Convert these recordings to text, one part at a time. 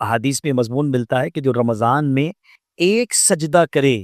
احادیث میں مضمون ملتا ہے کہ جو رمضان میں ایک سجدہ کرے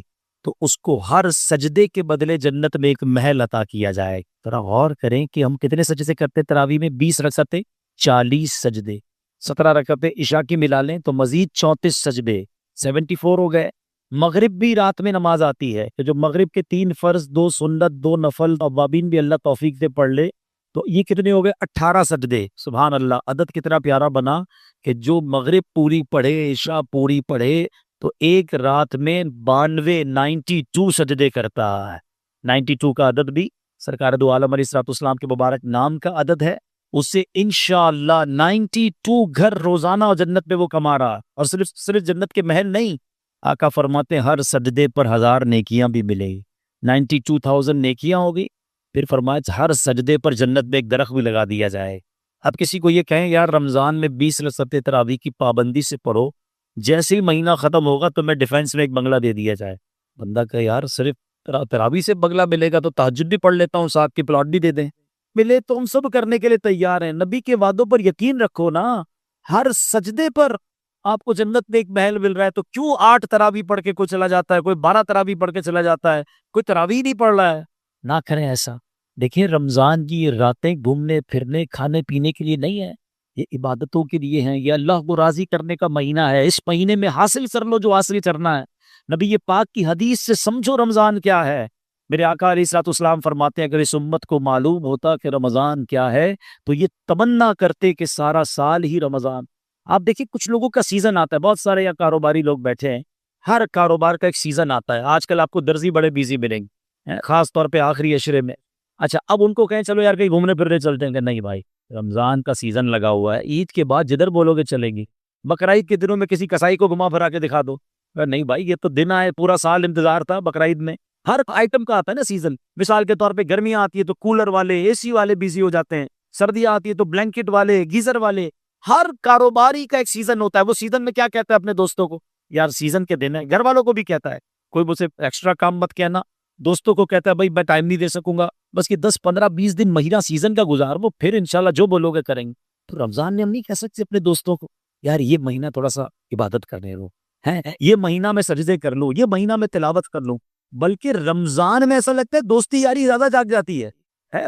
تو اس کو ہر سجدے کے بدلے جنت میں ایک محل عطا کیا جائے. ذرا غور کریں کہ ہم کتنے سجدے کرتے تراویح میں؟ 20 رکعتیں، 40 سجدے. 17 رکعتیں عشاء کی ملا لیں تو مزید 34 سجدے، 74 ہو گئے. مغرب بھی رات میں نماز آتی ہے کہ جو مغرب کے 3 فرض، 2 سنت، 2 نفل اوابین بھی اللہ توفیق سے پڑھ لے تو یہ کتنے ہو گئے؟ 18 سجدے. سبحان اللہ، عدد کتنا پیارا بنا کہ جو مغرب پوری پڑھے، عشاء پوری پڑھے تو ایک رات میں 92 سجدے کرتا ہے. 92 کا عدد بھی سرکار دو عالم علیہ الصلوۃ والسلام کے مبارک نام کا عدد ہے. اس سے انشاءاللہ 92 گھر روزانہ جنت میں وہ کما رہا. اور صرف جنت کے محل نہیں، آقا فرماتے ہیں ہر سجدے پر 1000 نیکیاں بھی ملے گی. 92,000 نیکیاں ہوگی. پھر فرمایا ہر سجدے پر جنت میں ایک درخت بھی لگا دیا جائے. اب کسی کو یہ کہیں یار رمضان میں 20 رکعتیں تراویح کی پابندی سے پڑھو، جیسے ہی مہینہ ختم ہوگا تو میں ڈیفینس میں ایک بنگلہ دے دیا جائے. بندہ کہ یار صرف تراویح سے بنگلہ ملے گا تو تہجد بھی پڑھ لیتا ہوں، ساتھ کی پلاٹ بھی دے دیں. ملے تو ہم سب کرنے کے لیے تیار ہیں. نبی کے وعدوں پر یقین رکھو نا. ہر سجدے پر آپ کو جنت میں ایک محل مل رہا ہے تو کیوں 8 تراویح پڑھ کے کوئی چلا جاتا ہے، کوئی 12 تراویح پڑھ کے چلا جاتا ہے، کوئی تراویح نہیں پڑھ رہا ہے. نہ کریں ایسا. دیکھیں رمضان کی یہ راتیں گھومنے پھرنے کھانے پینے کے لیے نہیں ہے، یہ عبادتوں کے لیے ہیں. یہ اللہ کو راضی کرنے کا مہینہ ہے. اس مہینے میں حاصل کر لو جو حاصل کرنا ہے. نبی پاک کی حدیث سے سمجھو رمضان کیا ہے. میرے آقا علیہ الصلوۃ والسلام فرماتے ہیں اگر اس امت کو معلوم ہوتا کہ رمضان کیا ہے تو یہ تمنا کرتے کہ سارا سال ہی رمضان. آپ دیکھیں کچھ لوگوں کا سیزن آتا ہے، بہت سارے یا کاروباری لوگ بیٹھے ہیں، ہر کاروبار کا ایک سیزن آتا ہے. آج کل آپ کو درزی بڑے بیزی ملیں گے، خاص طور پہ آخری عشرے میں. اچھا اب ان کو کہیں چلو یار کہیں گھومنے پھرنے چلتے ہیں، کہ نہیں بھائی رمضان کا سیزن لگا ہوا ہے، عید کے بعد جدھر بولو گے چلیں گی. بقرعید کے دنوں میں کسی کسائی کو گھما پھرا کے دکھا دو. نہیں بھائی یہ تو دن آئے، پورا سال انتظار تھا بقرعید میں. ہر آئٹم کا آتا ہے نا سیزن. مثال کے طور پہ گرمیاں آتی ہے تو کولر والے اے سی والے بیزی ہو جاتے ہیں، سردیاں آتی ہے تو بلینکٹ والے گیزر والے. ہر کاروباری کا ایک سیزن ہوتا ہے. وہ سیزن میں کیا کہتا ہے اپنے دوستوں کو؟ یار سیزن کے دن ہے. گھر والوں کو بھی کہتا ہے، کوئی مجھ سے ایکسٹرا کام مت کہنا. دوستوں کو کہتا ہے بھائی میں ٹائم نہیں دے سکوں گا، بس یہ 10 15 20 دن مہینہ سیزن کا گزار وہ پھر انشاءاللہ جو بولو گے کریں گے. تو رمضان میں ہم نہیں کہہ سکتے اپنے دوستوں کو یار یہ مہینہ تھوڑا سا عبادت کرنے دو، یہ مہینہ میں سجدے کر لوں، یہ مہینہ میں تلاوت کر لوں. بلکہ رمضان میں ایسا لگتا ہے دوستی یاری زیادہ جاگ جاتی ہے.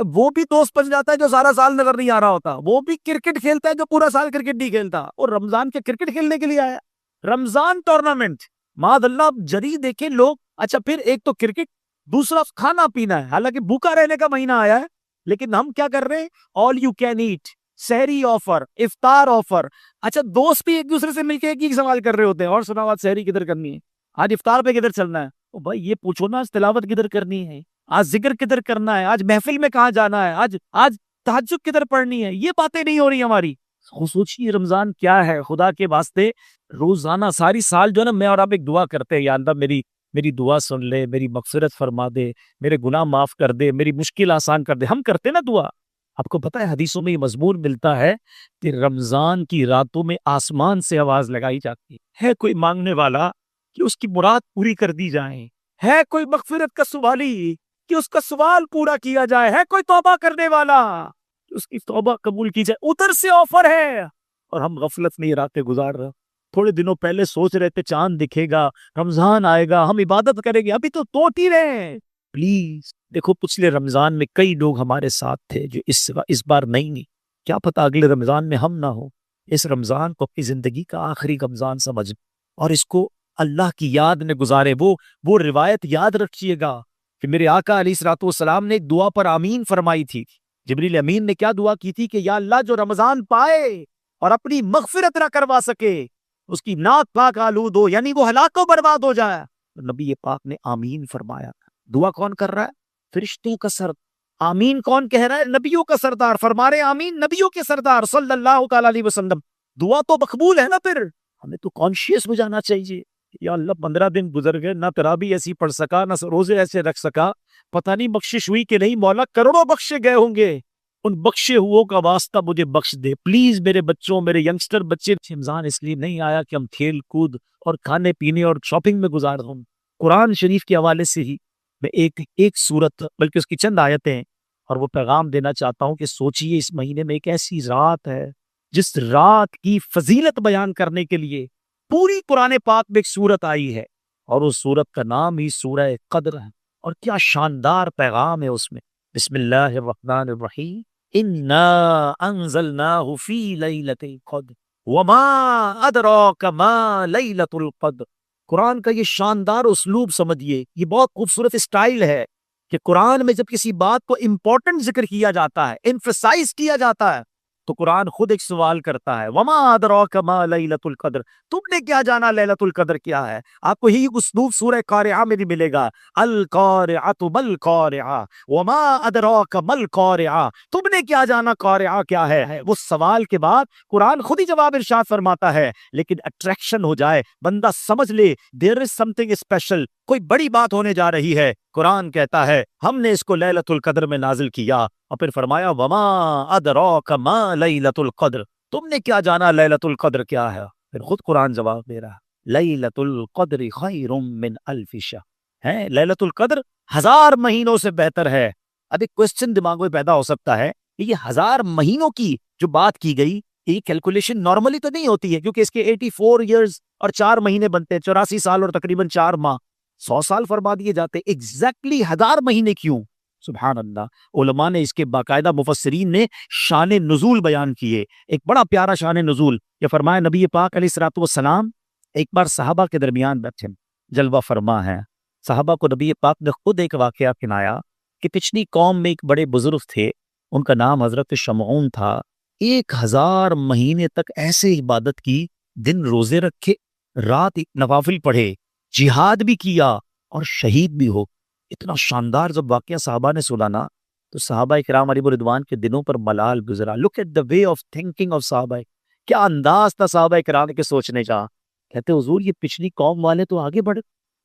وہ بھی دوست بن جاتا ہے جو سارا سال نظر نہیں آ رہا ہوتا. وہ بھی کرکٹ کھیلتا ہے جو پورا سال کرکٹ نہیں کھیلتا. اور رمضان کے کرکٹ کھیلنے کے لیے آیا رمضان ٹورنامنٹ. معاذ اللہ جری دیکھیں لوگ. اچھا پھر ایک تو کرکٹ، دوسرا کھانا پینا ہے. حالانکہ بھوکا رہنے کا مہینہ آیا ہے لیکن ہم کیا کر رہے ہیں؟ آل یو کین ایٹ، سحری آفر، افطار آفر. اچھا دوست بھی ایک دوسرے سے مل کے ایک ہی سوال کر رہے ہوتے ہیں، اور سنا آج سحری کدھر کرنی ہے، آج افطار پہ کدھر چلنا ہے. او بھائی یہ پوچھو نا آج تلاوت کدھر کرنی ہے، آج ذکر کدھر کرنا ہے، آج محفل میں کہاں جانا ہے، آج تہجد کدھر پڑھنی ہے. یہ باتیں نہیں ہو رہی ہماری. خصوصی رمضان کیا ہے خدا کے واسطے. روزانہ ساری سال جو ہے نا میں اور آپ ایک دعا کرتے ہیں، یا اللہ میری دعا سن لے، میری مغفرت فرما دے، میرے گناہ معاف کر دے، میری مشکل آسان کر دے. ہم کرتے نا دعا. آپ کو پتہ ہے حدیثوں میں یہ مضمون ملتا ہے کہ رمضان کی راتوں میں آسمان سے آواز لگائی جاتی ہے کوئی مانگنے والا کہ اس کی مراد پوری کر دی جائے، ہے کوئی مغفرت کا سوالی کہ اس کا سوال پورا کیا جائے، ہے کوئی توبہ کرنے والا کہ اس کی توبہ قبول کی جائے. ادھر سے آفر ہے اور ہم غفلت میں یہ راتیں گزار رہے. تھوڑے دنوں پہلے سوچ رہے تھے چاند دکھے گا، رمضان آئے گا، ہم عبادت کریں گے. ابھی تو توٹ ہی رہے ہیں. پلیز دیکھو پچھلے رمضان میں کئی لوگ ہمارے ساتھ تھے جو اس بار نہیں. کیا پتا اگلے رمضان میں ہم نہ ہو. اس رمضان کو اپنی زندگی کا آخری رمضان سمجھ اور اس کو اللہ کی یاد میں گزارے. وہ روایت یاد رکھیے گا کہ میرے آقا علیہ الصلوۃ والسلام نے ایک دعا پر آمین فرمائی تھی. جبریل امین نے کیا دعا کی تھی کہ یا اللہ جو رمضان پائے اور اپنی مغفرت نہ کروا سکے اس کی ناک پاک آلود ہو، یعنی وہ ہلاک و برباد ہو جائے. نبی پاک نے آمین فرمایا. دعا کون کر رہا ہے؟ فرشتوں کا سر. آمین کون کہہ رہا ہے؟ نبیوں کا سردار. فرما رہے آمین نبیوں کے سردار صلی اللہ تعالی علیہ وسلم. دعا تو مقبول ہے نا. پھر ہمیں تو کانشیس ہو جانا چاہیے. یا اللہ 15 دن گزر گئے، نہ تراویح ایسی پڑھ سکا، نہ روزے ایسے رکھ سکا، پتہ نہیں بخشش ہوئی کہ نہیں. مولا کروڑوں بخشے گئے ہوں گے، ان بخشے ہوئے کا واسطہ مجھے بخش دے پلیز. میرے بچوں، میرے ینگسٹر بچے، رمضان اس لیے نہیں آیا کہ ہم کھیل کود اور کھانے پینے اور شاپنگ میں گزار دوں. قرآن شریف کے حوالے سے ہی میں ایک سورت بلکہ اس کی چند آیتیں اور وہ پیغام دینا چاہتا ہوں کہ سوچئے اس مہینے میں ایک ایسی رات ہے جس رات کی فضیلت بیان کرنے کے لیے پوری قرآن پاک میں ایک سورت آئی ہے، اور اس سورت کا نام ہی سورہ قدر ہے، اور کیا شاندار پیغام ہے اس میں۔ بسم اللہ الرحمن الرحیم، انا انزلناہ فی لیلۃ القدر وما ادراک ما لیلۃ القدر۔ قرآن کا یہ شاندار اسلوب سمجھیے، یہ بہت خوبصورت اسٹائل ہے کہ قرآن میں جب کسی بات کو امپورٹنٹ ذکر کیا جاتا ہے، ایمفسائز کیا جاتا ہے، تو قرآن خود ایک سوال کرتا ہے، وما ادراک ما لیلۃ القدر، تم نے کیا جانا لیلۃ القدر کیا ہے؟ آپ کو یہی اسلوب سورہ قارعہ میں بھی ملے گا، القارعۃ ما القارعہ وما ادراک ما القارعہ، تم نے کیا جانا قارعہ کیا ہے؟ وہ سوال کے بعد قرآن خود ہی جواب ارشاد فرماتا ہے، لیکن اٹریکشن ہو جائے، بندہ سمجھ لے دیر از سم تھنگ اسپیشل، کوئی بڑی بات ہونے جا رہی ہے، قرآن کہتا ہے ہم نے اس کو لیلۃ القدر میں نازل کیا، اور پھر فرمایا وما ادراک ما لیلۃ القدر، تم نے کیا جانا لیلۃ القدر کیا ہے؟ پھر خود قرآن جواب دے رہا ہے، لیلۃ القدر خیر من الف شہر، ہے لیلۃ القدر 1000 مہینوں سے بہتر ہے۔ اب ایک کوسچن دماغ میں پیدا ہو سکتا ہے کہ یہ 1000 مہینوں کی جو بات کی گئی، یہ کیلکولیشن نارملی تو نہیں ہوتی ہے، کیونکہ اس کے 84 ایئرز اور 4 مہینے بنتے ہیں، 84 سال اور تقریباً 4 ماہ، 100 سال فرما دیے جاتے، ایگزیکٹلی 1000 مہینے کیوں؟ سبحان اللہ، علماء نے اس کے باقاعدہ مفسرین نے شان نزول بیان کیے، ایک بڑا پیارا شان نزول، یہ فرمایا نبی پاک علیہ الصلوۃ والسلام ایک بار صحابہ کے درمیان بیٹھے، جلوہ فرما ہے، صحابہ کو نبی پاک نے خود ایک واقعہ سنایا کہ پچھلی قوم میں ایک بڑے بزرگ تھے، ان کا نام حضرت شمعون تھا، 1000 مہینے تک ایسے عبادت کی، دن روزے رکھے، رات نوافل پڑھے، جہاد بھی کیا اور شہید بھی ہو۔ اتنا شاندار جب واقعہ صحابہ نے سنا نا، تو صحابہ کرام علیہ رضوان کے دنوں پر ملال گزرا۔ Look at the way of thinking of صحابہ، کیا انداز تھا صحابہ کرام کے سوچنے کا۔ کہتے حضور یہ پچھلی قوم والے تو آگے بڑھ،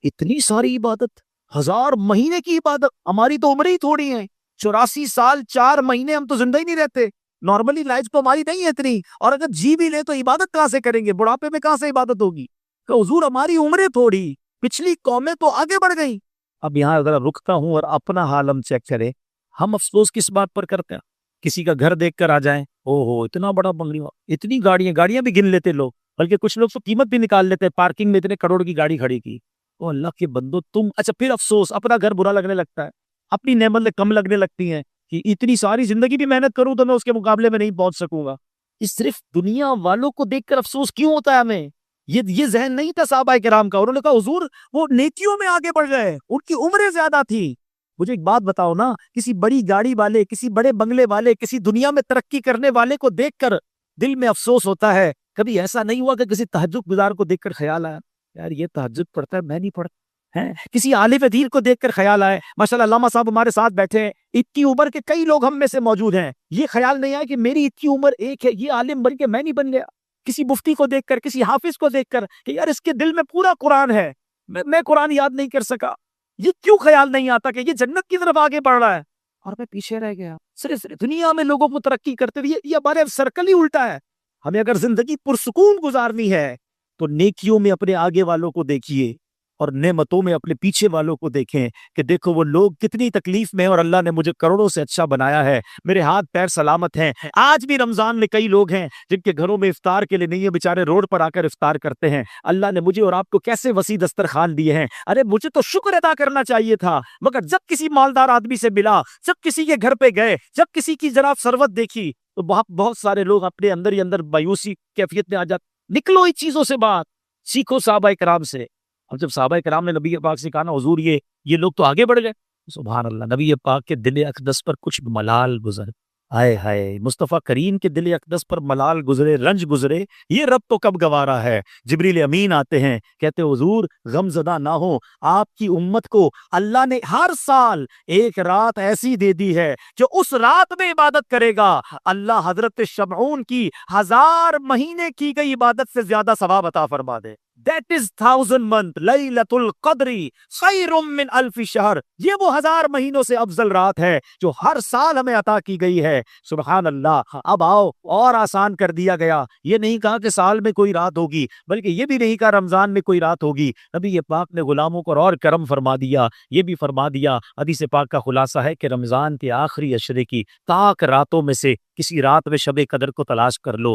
اتنی ساری عبادت، 1000 مہینے کی عبادت، ہماری تو عمریں ہی تھوڑی ہیں، 84 سال 4 مہینے ہم تو زندہ ہی نہیں رہتے، نارملی لائف تو ہماری نہیں ہے اتنی، اور اگر جی بھی لیں تو عبادت کہاں سے کریں گے، بڑھاپے میں کہاں سے عبادت ہوگی؟ کہ حضور ہماری عمریں تھوڑی، پچھلی قومیں تو آگے بڑھ گئیں۔ اب یہاں ذرا رکتا ہوں اور اپنا حال ہم چیک کریں، ہم افسوس کس بات پر کرتے ہیں؟ کسی کا گھر دیکھ کر آ جائیں، او ہو اتنا بڑا بنگلہ، اتنی گاڑیاں بھی گن لیتے لوگ، بلکہ کچھ لوگ تو قیمت بھی نکال لیتے، پارکنگ میں اتنے کروڑ کی گاڑی کھڑی کی، او اللہ کے بندو تم، اچھا پھر افسوس، اپنا گھر برا لگنے لگتا ہے، اپنی نعمتیں کم لگنے لگتی ہیں کہ اتنی ساری زندگی بھی محنت کروں تو میں اس کے مقابلے میں نہیں پہنچ سکوں گا۔ اس صرف دنیا والوں کو دیکھ کر افسوس کیوں ہوتا ہے ہمیں؟ یہ ذہن نہیں تھا صحابہ کرام کا، انہوں نے کہا حضور وہ نیکیوں میں آگے بڑھ گئے، ان کی عمریں زیادہ تھی۔ مجھے ایک بات بتاؤ نا، کسی بڑی گاڑی والے، کسی بڑے بنگلے والے، کسی دنیا میں ترقی کرنے والے کو دیکھ کر دل میں افسوس ہوتا ہے، کبھی ایسا نہیں ہوا کہ کسی تہجد گزار کو دیکھ کر خیال آیا یار یہ تہجد پڑھتا ہے میں نہیں پڑھتا ہے؟ کسی عالم دین کو دیکھ کر خیال آئے، ماشاءاللہ علامہ صاحب ہمارے ساتھ بیٹھے ہیں، اتنی عمر کے کئی لوگ ہم میں سے موجود ہیں، یہ خیال نہیں آیا کہ میری اتنی عمر ایک ہے، یہ عالم بن کے میں نہیں بن گیا؟ کسی مفتی کو دیکھ کر، کسی حافظ کو دیکھ کر کہ یار اس کے دل میں پورا قرآن ہے، میں قرآن یاد نہیں کر سکا، یہ کیوں خیال نہیں آتا کہ یہ جنت کی طرف آگے بڑھ رہا ہے اور میں پیچھے رہ گیا؟ صرف دنیا میں لوگوں کو ترقی کرتے ہوئے یہ ہمارے سرکل ہی الٹا ہے۔ ہمیں اگر زندگی پرسکون گزارنی ہے تو نیکیوں میں اپنے آگے والوں کو دیکھیے اور نعمتوں میں اپنے پیچھے والوں کو دیکھیں کہ دیکھو وہ لوگ کتنی تکلیف میں ہیں اور اللہ نے مجھے کروڑوں سے اچھا بنایا ہے، میرے ہاتھ پیر سلامت ہیں۔ آج بھی رمضان میں کئی لوگ ہیں جن کے گھروں میں افطار کے لیے نہیں ہے، بیچارے روڈ پر آ کر افطار کرتے ہیں۔ اللہ نے مجھے اور آپ کو کیسے وسیع دسترخوان دیے ہیں، ارے مجھے تو شکر ادا کرنا چاہیے تھا، مگر جب کسی مالدار آدمی سے ملا، جب کسی کے گھر پہ گئے، جب کسی کی جناب ثروت دیکھی، تو بہت سارے لوگ اپنے اندر ہی اندر مایوسی کیفیت میں آ جاتے۔ نکلو ان چیزوں سے، بات سیکھو صحابہ کرام سے۔ اب جب صحابہ کرام نے نبی پاک سے کہا نا حضور یہ لوگ تو آگے بڑھ گئے، سبحان اللہ، نبی پاک کے دل اقدس پر کچھ ملال گزر، ہائے ہائے، مصطفیٰ کریم کے دل اقدس پر ملال گزرے، رنج گزرے، یہ رب تو کب گوارا ہے۔ جبریل امین آتے ہیں، کہتے حضور غم زدہ نہ ہو، آپ کی امت کو اللہ نے ہر سال ایک رات ایسی دے دی ہے جو اس رات میں عبادت کرے گا اللہ حضرت شمعون کی 1000 مہینے کی گئی عبادت سے زیادہ ثواب عطا فرما دے۔ That is 1000 month لیلۃ القدر خیر من الف شہر، یہ وہ 1000 مہینوں سے افضل رات ہے جو ہر سال ہمیں عطا کی گئی ہے۔ سبحان اللہ۔ اب آؤ اور آسان کر دیا گیا، یہ نہیں کہا کہ سال میں کوئی رات ہوگی، بلکہ یہ بھی نہیں کہا رمضان میں کوئی رات ہوگی، نبی پاک نے غلاموں کو اور کرم فرما دیا، یہ بھی فرما دیا۔ حدیث پاک کا خلاصہ ہے کہ رمضان کے آخری عشرے کی تاک راتوں میں سے کسی رات میں شب قدر کو تلاش کر لو،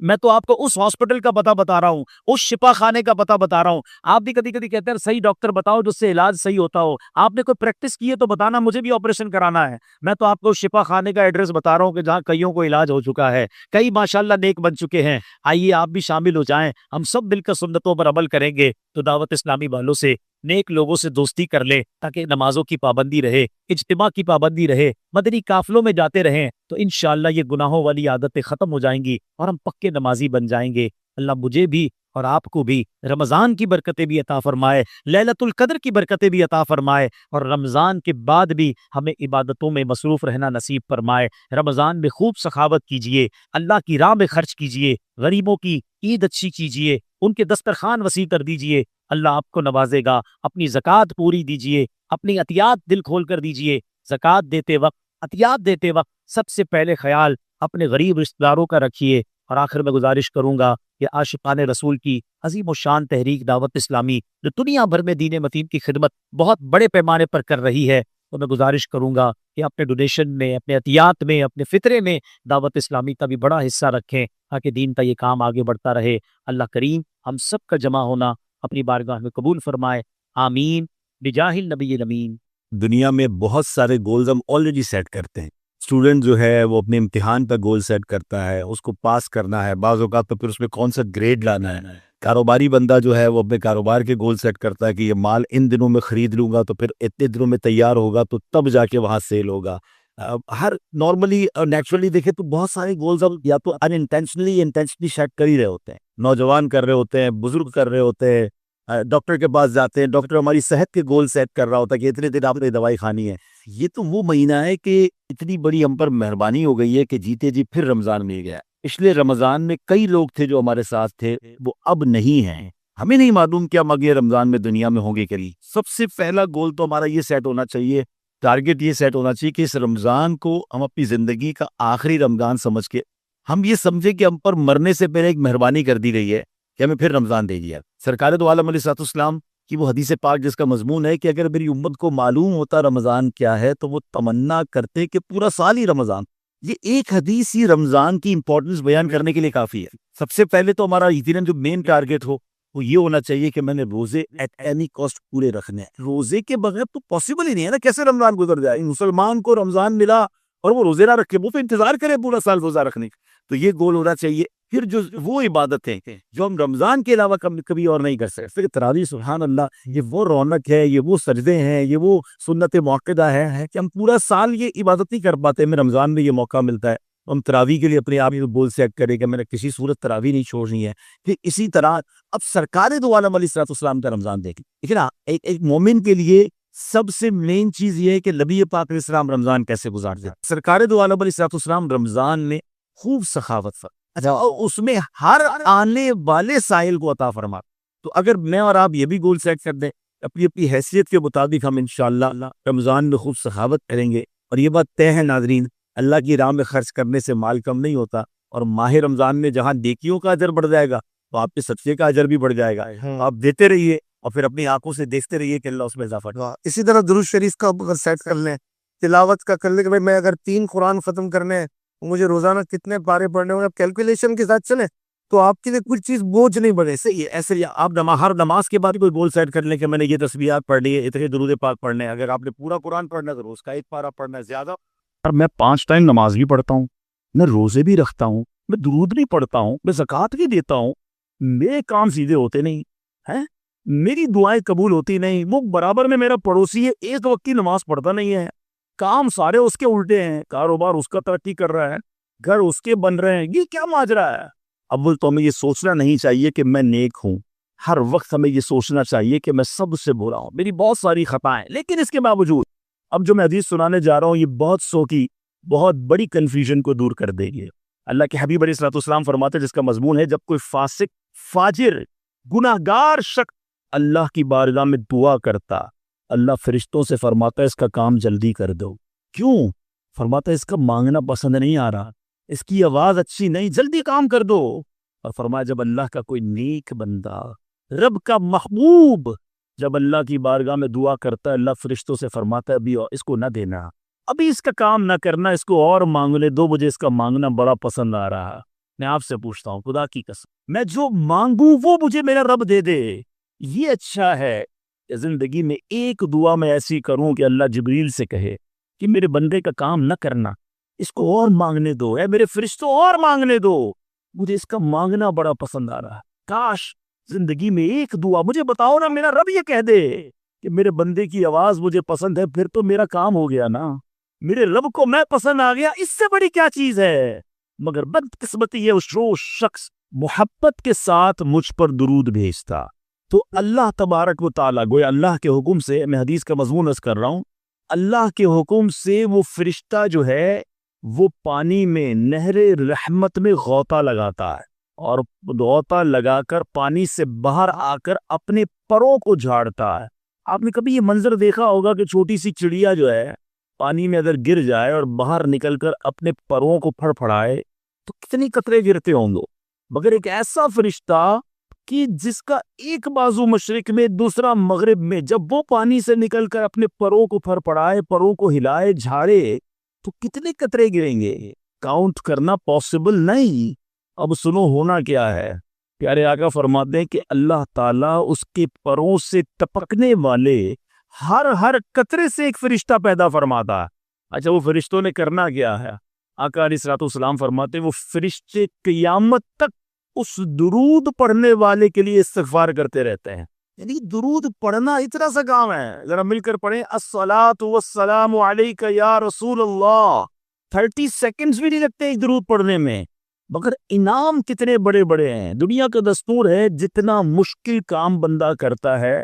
میں تو آپ کو اس ہاسپٹل کا پتہ بتا رہا ہوں، اس شفا خانے کا پتہ بتا رہا ہوں. آپ بھی کبھی کبھی کہتے ہیں صحیح ڈاکٹر بتاؤ جس سے علاج صحیح ہوتا ہو. آپ نے کوئی پریکٹس کی ہے تو بتانا، مجھے بھی آپریشن کرانا ہے. میں تو آپ کو شفا خانے کا ایڈریس بتا رہا ہوں کہ جہاں کئیوں کو علاج ہو چکا ہے، کئی ماشاءاللہ نیک بن چکے ہیں. آئیے آپ بھی شامل ہو جائیں، ہم سب مل کر سنتوں پر عمل کریں گے تو دعوت اسلامی والوں سے، نیک لوگوں سے دوستی کر لیں تاکہ نمازوں کی پابندی رہے، اجتماع کی پابندی رہے، مدنی قافلوں میں جاتے رہیں تو انشاءاللہ یہ گناہوں والی عادتیں ختم ہو جائیں گی اور ہم پکے نمازی بن جائیں گے. اللہ مجھے بھی اور آپ کو بھی رمضان کی برکتیں بھی عطا فرمائے، لیلۃ القدر کی برکتیں بھی عطا فرمائے، اور رمضان کے بعد بھی ہمیں عبادتوں میں مصروف رہنا نصیب فرمائے. رمضان میں خوب سخاوت کیجئے، اللہ کی راہ میں خرچ کیجئے، غریبوں کی عید اچھی کیجئے، ان کے دسترخوان وسیع کر دیجئے، اللہ آپ کو نوازے گا. اپنی زکوٰۃ پوری دیجئے، اپنی عطیات دل کھول کر دیجئے. زکوٰۃ دیتے وقت، عطیات دیتے وقت سب سے پہلے خیال اپنے غریب رشتہ داروں کا رکھیے. اور آخر میں گزارش کروں گا کہ عاشقان رسول کی عظیم و شان تحریک دعوت اسلامی جو دنیا بھر میں دین متین کی خدمت بہت بڑے پیمانے پر کر رہی ہے، تو میں گزارش کروں گا کہ اپنے ڈونیشن میں، اپنے عطیات میں، اپنے فطرے میں دعوت اسلامی کا بھی بڑا حصہ رکھیں تاکہ دین کا یہ کام آگے بڑھتا رہے. اللہ کریم ہم سب کا جمع ہونا اپنی بارگاہ میں قبول فرمائے. آمین بجاہ النبی الامین. دنیا میں بہت سارے گولز ہم آلریڈی سیٹ کرتے ہیں. اسٹوڈنٹ جو ہے وہ اپنے امتحان کا گول سیٹ کرتا ہے، اس کو پاس کرنا ہے، بعض اوقات تو پھر اس میں کون سا گریڈ لانا ہے. کاروباری بندہ جو ہے وہ اپنے کاروبار کے گول سیٹ کرتا ہے کہ یہ مال ان دنوں میں خرید لوں گا تو پھر اتنے دنوں میں تیار ہوگا تو تب جا کے وہاں سیل ہوگا. ہر نارملی اور نیچرلی دیکھیں تو بہت سارے گولز ہم یا تو انٹینشنلی سیٹ کر ہی رہے ہوتے ہیں. نوجوان کر رہے ہوتے ہیں، بزرگ کر رہے ہوتے ہیں، ڈاکٹر کے پاس جاتے ہیں، ڈاکٹر ہماری صحت کے گول سیٹ کر رہا ہوتا ہے کہ اتنے دن آپ نے دوائی کھانی ہے. یہ تو وہ مہینہ ہے کہ اتنی بڑی ہم پر مہربانی ہو گئی ہے کہ جیتے جی پھر رمضان مل گیا. پچھلے رمضان میں کئی لوگ تھے جو ہمارے ساتھ تھے، وہ اب نہیں ہیں. ہمیں نہیں معلوم کہ ہم اگلے رمضان میں دنیا میں ہوں گے کبھی. سب سے پہلا گول تو ہمارا یہ سیٹ ہونا چاہیے، ٹارگٹ یہ سیٹ ہونا چاہیے کہ اس رمضان کو ہم اپنی زندگی کا آخری رمضان سمجھ کے ہم یہ سمجھیں کہ ہم پر مرنے سے پہلے ایک مہربانی کر دی گئی ہے کہ ہمیں پھر رمضان دے دیا. سرکار دو عالم علیہ الصلوۃ والسلام کی وہ حدیث پاک جس کا مضمون ہے کہ اگر میری امت کو معلوم ہوتا رمضان کیا ہے تو وہ تمنا کرتے کہ پورا سال ہی رمضان. یہ ایک حدیث ہی رمضان کی امپورٹنس بیان کرنے کے لیے کافی ہے. سب سے پہلے تو ہمارا یقیناً جو مین ٹارگٹ ہو وہ یہ ہونا چاہیے کہ میں نے روزے ایٹ اینی کاسٹ پورے رکھنے ہیں. روزے کے بغیر تو پاسبل ہی نہیں ہے نا. کیسے رمضان گزر جائے؟ مسلمان کو رمضان ملا اور وہ روزے نہ رکھے، وہ پھر انتظار کرے پورا سال روزہ رکھنے. تو یہ گول ہونا چاہیے. پھر جو وہ عبادت ہے جو ہم رمضان کے علاوہ کبھی اور نہیں کر سکتے. پھر تراویح، سبحان اللہ، یہ وہ رونق ہے، یہ وہ سجدے ہیں، یہ وہ سنت موقدہ ہے کہ ہم پورا سال یہ عبادت نہیں کر پاتے. ہمیں رمضان میں یہ موقع ملتا ہے. ہم تراویح کے لیے اپنے آپ ہی گول سیٹ کریں کہ میں نے کسی صورت تراویح نہیں چھوڑنی ہے. پھر اسی طرح اب سرکار دو عالم علیہ الصلوۃ والسلام کا رمضان دیکھیں. دیکھیں نا، ایک مومن کے لیے سب سے مین چیز یہ ہے کہ نبی پاک علیہ السلام رمضان کیسے گزارتے ہیں. سرکار دو عالم علیہ الصلوۃ والسلام رمضان میں خوب سخاوت فرماتے. اچھا، اس میں ہر آنے والے سائل کو عطا فرما. تو اگر میں اور آپ یہ بھی گول سیٹ کر دیں اپنی اپنی حیثیت کے مطابق، ہم انشاءاللہ رمضان میں خوب سخاوت کریں گے. اور یہ بات طے ہے ناظرین، اللہ کی راہ میں خرچ کرنے سے مال کم نہیں ہوتا. اور ماہ رمضان میں جہاں نیکیوں کا اجر بڑھ جائے گا تو آپ کے صدقے کا اجر بھی بڑھ جائے گا. آپ دیتے رہیے اور پھر اپنی آنکھوں سے دیکھتے رہیے کہ اللہ اس میں اضافہ کرے. اسی طرح درود شریف کا اگر سیٹ کر لیں، تلاوت کا کر لیں کہ بھائی میں اگر 3 قرآن ختم کرنے ہیں مجھے روزانہ کتنے پارے پڑھنے ہوں گے. آپ کیلکولیشن کے ساتھ چلیں تو آپ کے لیے کوئی چیز بوجھ نہیں بنے. صحیح ہے. ایسے آپ ہر نماز کے بعد کوئی گول سیٹ کر لیں کہ میں نے یہ تسبیحات پڑھ لی ہے، اتنے درود پاک پڑھنے ہیں. اگر آپ نے پورا قرآن پڑھنا ہے تو روز کا 1 پارہ پڑھنا ہے زیادہ. اور میں 5 ٹائم نماز بھی پڑھتا ہوں، میں روزے بھی رکھتا ہوں، میں درود نہیں پڑھتا ہوں، میں زکوٰۃ بھی دیتا ہوں، میرے کام سیدھے ہوتے نہیں ہیں، میری دعائیں قبول ہوتی نہیں. وہ برابر میں میرا پڑوسی ہے، ایک وقت کی نماز پڑھتا نہیں ہے، کام سارے اس کے الٹے ہیں، کاروبار اس کا ترقی کر رہا ہے، گھر اس کے بن رہے ہیں. یہ کیا ماجرا ہے؟ اول تو ہمیں یہ سوچنا نہیں چاہیے کہ میں نیک ہوں. ہر وقت ہمیں یہ سوچنا چاہیے کہ میں سب سے برا ہوں، میری بہت ساری خطائیں. لیکن اس کے باوجود اب جو میں حدیث سنانے جا رہا ہوں یہ بہت سو کی بہت بڑی کنفیوژن کو دور کر دے گی. اللہ کے حبیب علیہ الصلوۃ والسلام فرماتے ہیں، جس کا مضمون ہے جب کوئی فاسق، فاجر، گناہگار شخص اللہ کی بارگاہ میں دعا کرتا، اللہ فرشتوں سے فرماتا ہے اس کا کام جلدی کر دو. کیوں؟ فرماتا ہے اس کا مانگنا پسند نہیں آ رہا، اس کی آواز اچھی نہیں، جلدی کام کر دو. اور فرمایا جب اللہ کا کوئی نیک بندہ، رب کا محبوب، جب اللہ کی بارگاہ میں دعا کرتا ہے، اللہ فرشتوں سے فرماتا ہے ابھی اس کو نہ دینا، ابھی اس کا کام نہ کرنا، اس کو اور مانگ لے، 2 بجے اس کا مانگنا بڑا پسند آ رہا. میں آپ سے پوچھتا ہوں خدا کی قسم، میں جو مانگوں وہ مجھے میرا رب دے دے، یہ اچھا ہے کہ زندگی میں ایک دعا میں ایسی کروں کہ اللہ جبریل سے کہے کہ میرے بندے کا کام نہ کرنا، اس کو اور مانگنے دو، اے میرے فرشتوں اور مانگنے دو، مجھے اس کا مانگنا بڑا پسند آ رہا ہے۔ کاش زندگی میں ایک دعا مجھے بتاؤ نا، میرا رب یہ کہہ دے کہ میرے بندے کی آواز مجھے پسند ہے، پھر تو میرا کام ہو گیا نا، میرے رب کو میں پسند آ گیا، اس سے بڑی کیا چیز ہے۔ مگر بدقسمتی ہے اس روز شخص محبت کے ساتھ مجھ پر درود بھیجتا تو اللہ تبارک و تعالیٰ، گویا اللہ کے حکم سے، میں حدیث کا مضمون عرض کر رہا ہوں، اللہ کے حکم سے وہ فرشتہ جو ہے وہ پانی میں نہر رحمت میں غوطہ لگاتا ہے، اور غوطہ لگا کر پانی سے باہر آ کر اپنے پروں کو جھاڑتا ہے۔ آپ نے کبھی یہ منظر دیکھا ہوگا کہ چھوٹی سی چڑیا جو ہے پانی میں اگر گر جائے اور باہر نکل کر اپنے پروں کو پھڑ پھڑائے تو کتنی قطرے گرتے ہوں گے، مگر ایک ایسا فرشتہ کہ جس کا ایک بازو مشرق میں دوسرا مغرب میں، جب وہ پانی سے نکل کر اپنے پروں کو پھڑ پڑائے، پروں کو ہلائے جھاڑے تو کتنے قطرے گریں گے، کاؤنٹ کرنا پاسبل نہیں۔ اب سنو ہونا کیا ہے، پیارے آقا فرماتے ہیں کہ اللہ تعالیٰ اس کے پروں سے ٹپکنے والے ہر قطرے سے ایک فرشتہ پیدا فرماتا ہے۔ اچھا وہ فرشتوں نے کرنا کیا ہے؟ آقا علیہ الصلوۃ والسلام فرماتے ہیں وہ فرشتے قیامت تک اس درود پڑھنے والے کے لیے استغفار کرتے رہتے ہیں۔ یعنی درود پڑھنا اتنا سا کام ہے، ذرا مل کر پڑھیں، الصلاۃ والسلام علیک یا رسول اللہ۔ 30 سیکنڈز بھی نہیں لگتے ایک درود پڑھنے میں، مگر انعام کتنے بڑے بڑے ہیں۔ دنیا کا دستور ہے جتنا مشکل کام بندہ کرتا ہے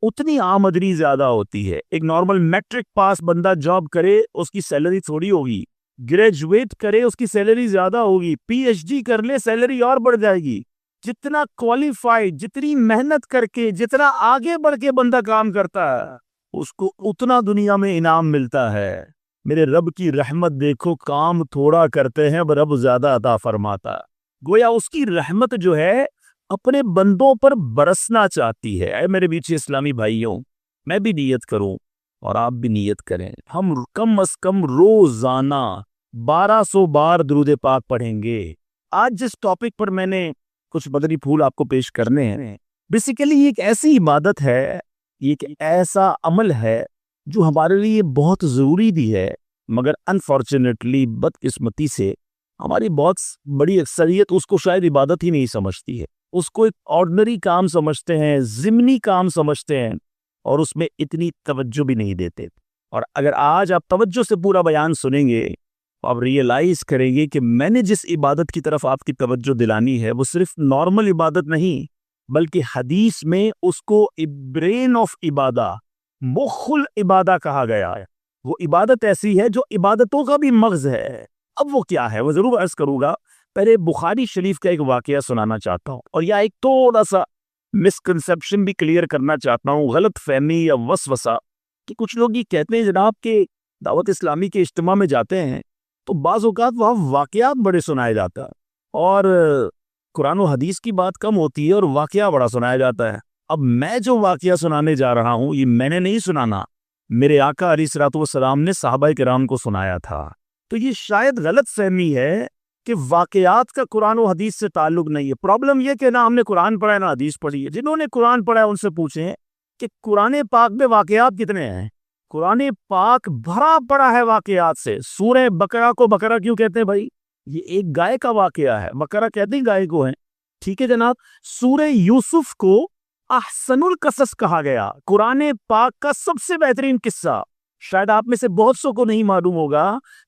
اتنی آمدنی زیادہ ہوتی ہے۔ ایک نارمل میٹرک پاس بندہ جاب کرے اس کی سیلری تھوڑی ہوگی، گریجویٹ کرے اس کی سیلری زیادہ ہوگی، پی ایچ ڈی کر لے سیلری اور بڑھ جائے گی۔ جتنا کوالیفائڈ، جتنی محنت کر کے، جتنا آگے بڑھ کے بندہ کام کرتا ہے اس کو اتنا دنیا میں انعام ملتا ہے۔ میرے رب کی رحمت دیکھو، کام تھوڑا کرتے ہیں رب زیادہ عطا فرماتا ہے۔ گویا اس کی رحمت جو ہے اپنے بندوں پر برسنا چاہتی ہے۔ اے میرے بیچ اسلامی بھائیوں، میں بھی نیت کروں اور آپ بھی نیت کریں، ہم کم از کم روزانہ 1200 بار درود پاک پڑھیں گے۔ آج جس ٹاپک پر میں نے کچھ مدنی پھول آپ کو پیش کرنے ہیں، بیسیکلی یہ ایک ایسی عبادت ہے، یہ ایک ایسا عمل ہے جو ہمارے لیے بہت ضروری بھی ہے، مگر انفارچونیٹلی بدقسمتی سے ہماری بہت بڑی اکثریت اس کو شاید عبادت ہی نہیں سمجھتی ہے، اس کو ایک آرڈنری کام سمجھتے ہیں، ضمنی کام سمجھتے ہیں، اور اس میں اتنی توجہ بھی نہیں دیتے۔ اور اگر آج آپ توجہ سے پورا بیان سنیں گے تو آپ ریئلائز کریں گے کہ میں نے جس عبادت کی طرف آپ کی توجہ دلانی ہے وہ صرف نارمل عبادت نہیں، بلکہ حدیث میں اس کو برین آف عبادہ، مخ العبادہ کہا گیا ہے۔ وہ عبادت ایسی ہے جو عبادتوں کا بھی مغز ہے۔ اب وہ کیا ہے وہ ضرور عرض کروں گا، پہلے بخاری شریف کا ایک واقعہ سنانا چاہتا ہوں، اور یا ایک تھوڑا سا مسکنسیپشن بھی کلیئر کرنا چاہتا ہوں، غلط فہمی یا وسوسہ، کہ کچھ لوگ یہ کہتے ہیں جناب کہ دعوت اسلامی کے اجتماع میں جاتے ہیں تو بعض اوقات وہاں واقعات بڑے سنائے جاتا ہے اور قرآن و حدیث کی بات کم ہوتی ہے اور واقعہ بڑا سنایا جاتا ہے۔ اب میں جو واقعہ سنانے جا رہا ہوں یہ میں نے نہیں سنانا، میرے آقا علیہ الصلوۃ والسلام نے صحابہ کرام کو سنایا تھا۔ تو یہ شاید غلط فہمی ہے کہ واقعات کا قرآن و حدیث سے تعلق نہیں ہے۔ پرابلم یہ کہ نہ ہم نے قرآن پڑھا ہے نہ حدیث پڑھی ہے۔ جنہوں نے قرآن پڑھا ہے ان سے پوچھیں کہ قرآن پاک میں واقعات کتنے ہیں؟ قرآن پاک بھرا پڑا ہے واقعات سے۔ سورہ بقرہ کو بقرہ کیوں کہتے ہیں بھائی؟ یہ ایک گائے کا واقعہ ہے، بقرہ کہتے ہیں گائے کو ہیں، ٹھیک ہے جناب۔ سورہ یوسف کو احسن القصص کہا گیا، قرآن پاک کا سب سے بہترین قصہ۔ شاید آپ میں سے بہت سو کو نہیں معلوم ہوگا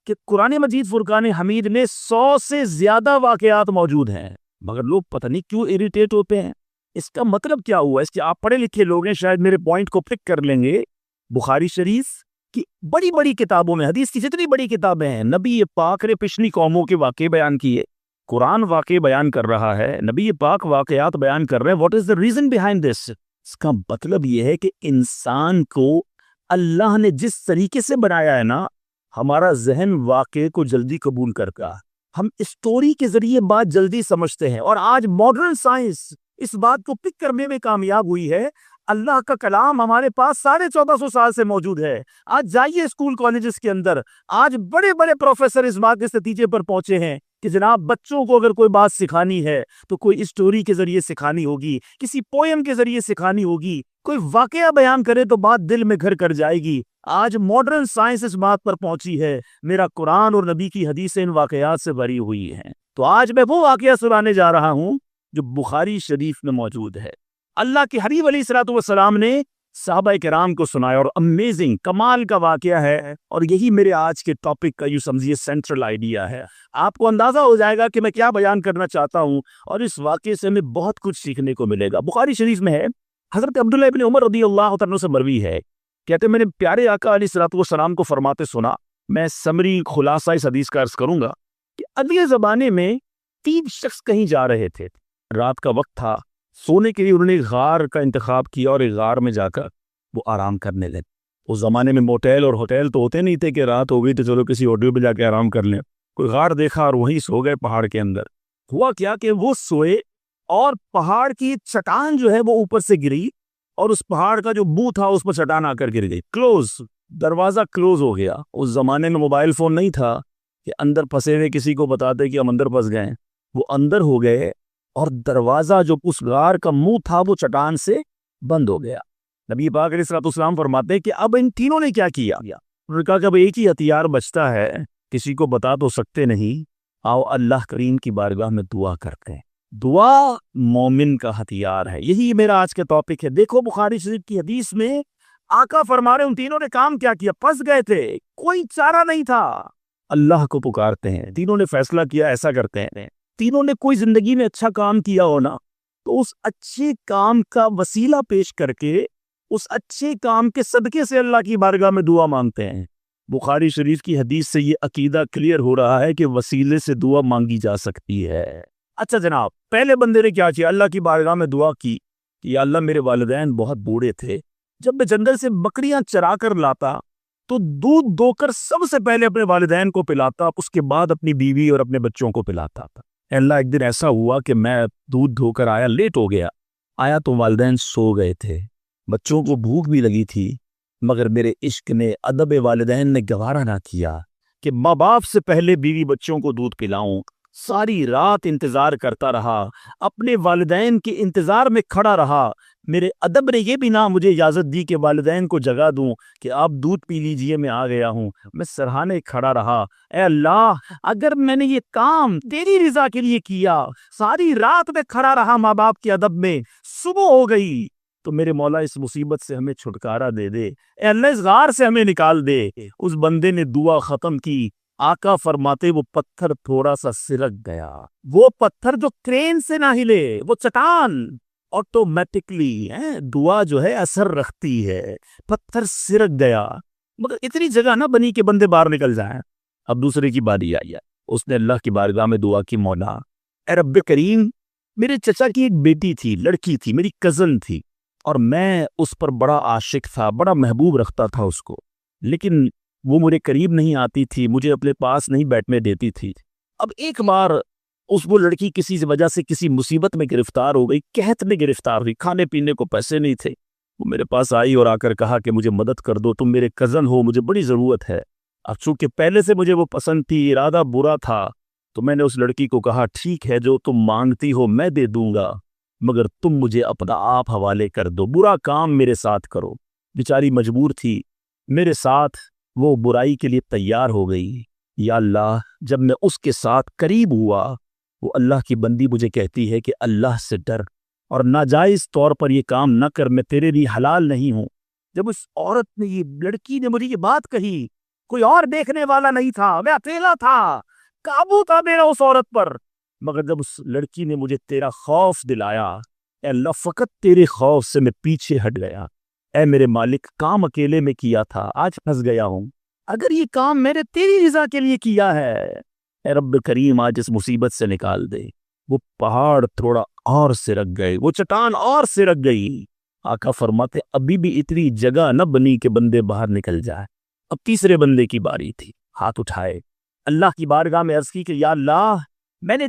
کہ قرآن مجید فرقان حمید میں 100 سے زیادہ واقعات موجود ہیں، مگر لوگ پتہ نہیں کیوں اریٹیٹ ہوتے ہیں۔ اس کا مطلب کیا ہوا؟ اس کے آپ پڑھے لکھے لوگ ہیں، شاید میرے پوائنٹ کو پک کر لیں گے۔ بخاری شریف کی بڑی بڑی کتابوں میں، حدیث کی جتنی بڑی کتابیں ہیں، نبی پاک نے پچھلی قوموں کے واقعے بیان کیے، قرآن واقعے بیان کر رہا ہے، نبی پاک واقعات بیان کر رہے ہیں۔ What is the reason behind this? اس کا مطلب یہ ہے کہ انسان کو اللہ نے جس طریقے سے بنایا ہے نا، ہمارا ذہن واقعے کو جلدی قبول کرتا ہے، ہم اسٹوری کے ذریعے بات جلدی سمجھتے ہیں، اور آج ماڈرن سائنس اس بات کو پک کرنے میں کامیاب ہوئی ہے۔ اللہ کا کلام ہمارے پاس 1450 سال سے موجود ہے. آج جائیے اسکول کالجز کے اندر, آج بڑے بڑے پروفیسر اس بات کے نتیجے پر پہنچے ہیں کہ جناب بچوں کو اگر کوئی بات سکھانی ہے تو کوئی اسٹوری کے ذریعے سکھانی ہوگی, کسی پوئم کے ذریعے سکھانی ہوگی, کوئی واقعہ بیان کرے تو بات دل میں گھر کر جائے گی. آج ماڈرن سائنس اس بات پر پہنچی ہے, میرا قرآن اور نبی کی حدیثیں ان واقعات سے بھری ہوئی ہیں. تو آج میں وہ واقعہ سنانے جا رہا ہوں جو بخاری شریف میں موجود ہے. اللہ کے حبیب علیہ الصلوۃ والسلام نے صحابہ کرام کو سنایا, اور امیزنگ کمال کا واقعہ ہے, اور یہی میرے آج کے ٹاپک کا یوں سمجھیے سینٹرل آئیڈیا ہے. آپ کو اندازہ ہو جائے گا کہ میں کیا بیان کرنا چاہتا ہوں, اور اس واقعے سے ہمیں بہت کچھ سیکھنے کو ملے گا. بخاری شریف میں ہے, حضرت عبداللہ ابن عمر رضی اللہ عنہ سے مروی ہے, کہتے ہیں میں نے پیارے آقا علیہ الصلوۃ والسلام کو فرماتے سنا. میں سمری خلاصہ اس حدیث کا عرض کروں گا کہ اگلے زمانے میں 3 شخص کہیں جا رہے تھے. رات کا وقت تھا, سونے کے لیے انہوں نے غار کا انتخاب کیا اور ایک غار میں جا کر وہ آرام کرنے لگے. اس زمانے میں موٹیل اور ہوٹل تو ہوتے نہیں تھے کہ رات ہو گئی تو چلو کسی ہوٹل پہ جا کے آرام کر لیں. کوئی غار دیکھا اور وہیں سو گئے پہاڑ کے اندر. ہوا کیا کہ وہ سوئے اور پہاڑ کی چٹان جو ہے وہ اوپر سے گری, اور اس پہاڑ کا جو منہ تھا اس پر چٹان آ کر گر گئی. دروازہ کلوز ہو گیا. اس زمانے میں موبائل فون نہیں تھا کہ اندر پھنسے ہوئے کسی کو بتاتے کہ ہم اندر پھنس گئے. وہ اندر ہو گئے اور دروازہ جو اس غار کا منہ تھا وہ چٹان سے بند ہو گیا. نبی پاک علیہ الصلوۃ والسلام فرماتے ہیں کہ اب ان تینوں نے کیا کیا؟ انہوں نے کہا کہ اب ایک ہی ہتھیار بچتا ہے, کسی کو بتا تو سکتے نہیں, آؤ اللہ کریم کی بارگاہ میں دعا کرتے ہیں. دعا مومن کا ہتھیار ہے. یہی میرا آج کا ٹاپک ہے. دیکھو بخاری شریف کی حدیث میں آقا فرما رہے ان تینوں نے کام کیا کیا. پھنس گئے تھے, کوئی چارہ نہیں تھا, اللہ کو پکارتے ہیں. تینوں نے فیصلہ کیا ایسا کرتے ہیں. تینوں نے کوئی زندگی میں اچھا کام کیا ہونا تو اس اچھے کام کا وسیلہ پیش کر کے اس اچھے کام کے صدقے سے اللہ کی بارگاہ میں دعا مانگتے ہیں. بخاری شریف کی حدیث سے یہ عقیدہ کلیئر ہو رہا ہے کہ وسیلے سے دعا مانگی جا سکتی ہے. اچھا جناب, پہلے بندے نے کیا کیا؟ اللہ کی بارگاہ میں دعا کی کہ یا اللہ میرے والدین بہت بوڑھے تھے, جب میں جنگل سے بکریاں چرا کر لاتا تو دودھ دو کر سب سے پہلے اپنے والدین کو پلاتا, اس کے بعد اپنی بیوی اور اپنے بچوں کو پلاتا تھا. اللہ ایک دن ایسا ہوا کہ میں دودھ دھو کر آیا, لیٹ ہو گیا, آیا تو والدین سو گئے تھے, بچوں کو بھوک بھی لگی تھی, مگر میرے عشق نے, ادب والدین نے گوارا نہ کیا کہ ماں باپ سے پہلے بیوی بچوں کو دودھ پلاؤں. ساری رات انتظار کرتا رہا, اپنے والدین کے انتظار میں کھڑا رہا. میرے ادب نے یہ بھی نہ مجھے اجازت دی کہ والدین کو جگا دوں کہ آپ دودھ پی لیجئے میں آ گیا ہوں. میں سرہانے کھڑا رہا, اے اللہ اگر میں نے یہ کام تیری رضا کے لیے کیا, ساری رات میں کھڑا رہا ماں باپ کے ادب میں, صبح ہو گئی تو میرے مولا اس مصیبت سے ہمیں چھٹکارا دے دے, اے اللہ اس غار سے ہمیں نکال دے. اس بندے نے دعا ختم کی. آقا فرماتے وہ پتھر تھوڑا سا سرک گیا. وہ پتھر جو کرین سے نہ ہلے, وہ چٹان آٹومیٹکلی دعا جو ہے اثر رکھتی ہے. پتھر سرک گیا, مگر اتنی جگہ نہ بنی کہ بندے باہر نکل جائیں. اب دوسرے کی باری آئی ہے, اس نے اللہ کی بارگاہ میں دعا کی, مولا اے رب کریم, میرے چچا کی ایک بیٹی تھی, لڑکی تھی, میری کزن تھی, اور میں اس پر بڑا عاشق تھا, بڑا محبوب رکھتا تھا اس کو, لیکن وہ مجھے قریب نہیں آتی تھی, مجھے اپنے پاس نہیں بیٹھنے دیتی تھی. اب ایک بار وہ لڑکی کسی وجہ سے کسی مصیبت میں گرفتار ہو گئی, قحط میں گرفتار ہوئی, کھانے پینے کو پیسے نہیں تھے. وہ میرے پاس آئی اور آ کر کہا کہ مجھے مدد کر دو, تم میرے کزن ہو, مجھے بڑی ضرورت ہے. اب چونکہ پہلے سے مجھے وہ پسند تھی, ارادہ برا تھا, تو میں نے اس لڑکی کو کہا ٹھیک ہے جو تم مانگتی ہو میں دے دوں گا, مگر تم مجھے اپنا آپ حوالے کر دو, برا کام میرے ساتھ کرو. بیچاری مجبور تھی, میرے ساتھ وہ برائی کے لیے تیار ہو گئی. یا اللہ جب میں اس کے ساتھ قریب ہوا, وہ اللہ کی بندی مجھے کہتی ہے کہ اللہ سے ڈر اور ناجائز طور پر یہ کام نہ کر, میں تیرے لیے حلال نہیں ہوں. جب اس عورت نے, یہ لڑکی نے مجھے یہ بات کہی, کوئی اور دیکھنے والا نہیں تھا, میں اکیلا تھا, قابو تھا میرا اس عورت پر, مگر جب اس لڑکی نے مجھے تیرا خوف دلایا, اے اللہ فقط تیرے خوف سے میں پیچھے ہٹ گیا. اے میرے مالک, کام اکیلے میں کیا تھا, آج پھنس گیا ہوں, اگر یہ کام میں نے تیری رضا کے لیے کیا ہے, اے رب کریم آج اس مصیبت سے نکال دے. وہ پہاڑ تھوڑا اور سرک گئے, وہ چٹان اور سرک گئی. آقا فرماتے ابھی بھی اتنی جگہ نہ بنی کہ بندے باہر نکل جائے. اب تیسرے بندے کی باری تھی, ہاتھ اٹھائے, اللہ کی بارگاہ میں عرض کی کہ یا اللہ میں نے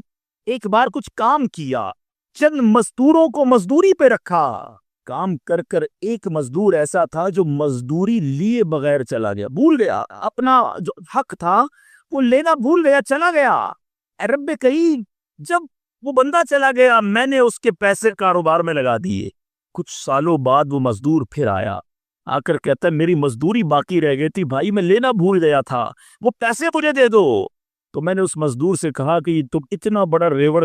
ایک بار کچھ کام کیا, چند مزدوروں کو مزدوری پہ رکھا, کام کر کر ایک مزدور ایسا تھا جو مزدوری لیے بغیر چلا گیا، بھول گیا اپنا جو حق تھا وہ لینا بھول گیا، چلا گیا۔ اے رب کریم، جب وہ بندہ چلا گیا میں نے اس کے پیسے کاروبار میں لگا دیے۔ کچھ سالوں بعد وہ مزدور پھر آیا، آ کر کہتا ہے میری مزدوری باقی رہ گئی تھی بھائی، میں لینا بھول گیا تھا، وہ پیسے مجھے دے دو۔ تو میں نے اس مزدور سے کہا کہ تم اتنا بڑا ریوڑ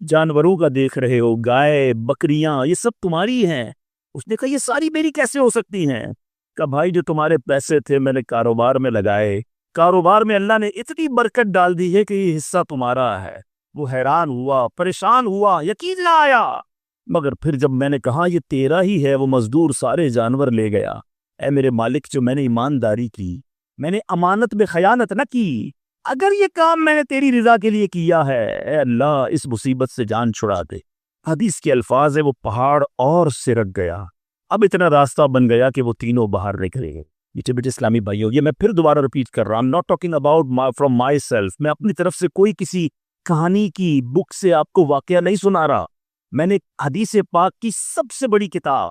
جانوروں کا دیکھ رہے ہو، گائے بکریاں یہ سب تمہاری ہیں؟ اس نے کہا یہ ساری میری کیسے ہو سکتی ہیں؟ کہا بھائی جو تمہارے پیسے تھے میں نے کاروبار میں لگائے، کاروبار میں اللہ نے اتنی برکت ڈال دی ہے کہ یہ حصہ تمہارا ہے۔ وہ حیران ہوا، پریشان ہوا، یقین نہ آیا، مگر پھر جب میں نے کہا یہ تیرا ہی ہے، وہ مزدور سارے جانور لے گیا۔ اے میرے مالک، جو میں نے ایمانداری کی، میں نے امانت میں خیانت نہ کی، اگر یہ کام میں نے تیری رضا کے لیے کیا ہے، اے اللہ اس مصیبت سے جان چھڑا دے۔ حدیث کے الفاظ ہے وہ پہاڑ اور سرک گیا، اب اتنا راستہ بن گیا کہ وہ تینوں باہر نکلے گئے۔ میٹھے بیٹے اسلامی بھائیو، یہ میں پھر دوبارہ ریپیٹ کر رہا ہوں، I'm not talking about from myself، میں اپنی طرف سے کوئی کسی کہانی کی بک سے آپ کو واقعہ نہیں سنا رہا، میں نے حدیث پاک کی سب سے بڑی کتاب،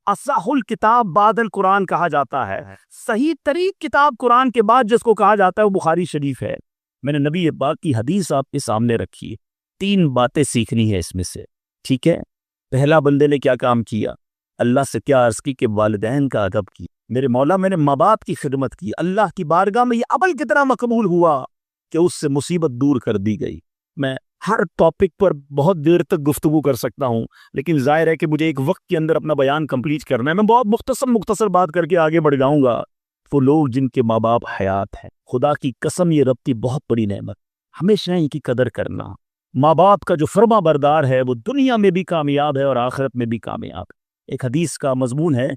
اصح الکتاب بعد القرآن کہا جاتا ہے، صحیح ترین کتاب قرآن کے بعد جس کو کہا جاتا ہے وہ بخاری شریف ہے۔ میں نے نبی پاک کی حدیث آپ کے سامنے رکھی ہے، 3 باتیں سیکھنی ہے اس میں سے، ٹھیک ہے؟ پہلا بندے نے کیا کام کیا؟ اللہ سے کیا عرض کی کہ والدین کا ادب کی، میرے مولا میں نے ماں باپ کی خدمت کی، اللہ کی بارگاہ میں یہ عمل کتنا مقبول ہوا کہ اس سے مصیبت دور کر دی گئی۔ میں ہر ٹاپک پر بہت دیر تک گفتگو کر سکتا ہوں، لیکن ظاہر ہے کہ مجھے ایک وقت کے اندر اپنا بیان کمپلیٹ کرنا ہے، میں بہت مختصر بات کر کے آگے بڑھ جاؤں گا۔ وہ لوگ جن کے ماں باپ حیات ہیں، خدا کی قسم یہ رب کی بہت بڑی نعمت، ہمیشہ ان کی قدر کرنا۔ ماں باپ کا جو فرما بردار ہے وہ دنیا میں بھی کامیاب ہے اور آخرت میں بھی کامیاب ہے۔ ایک حدیث کا مضمون ہے،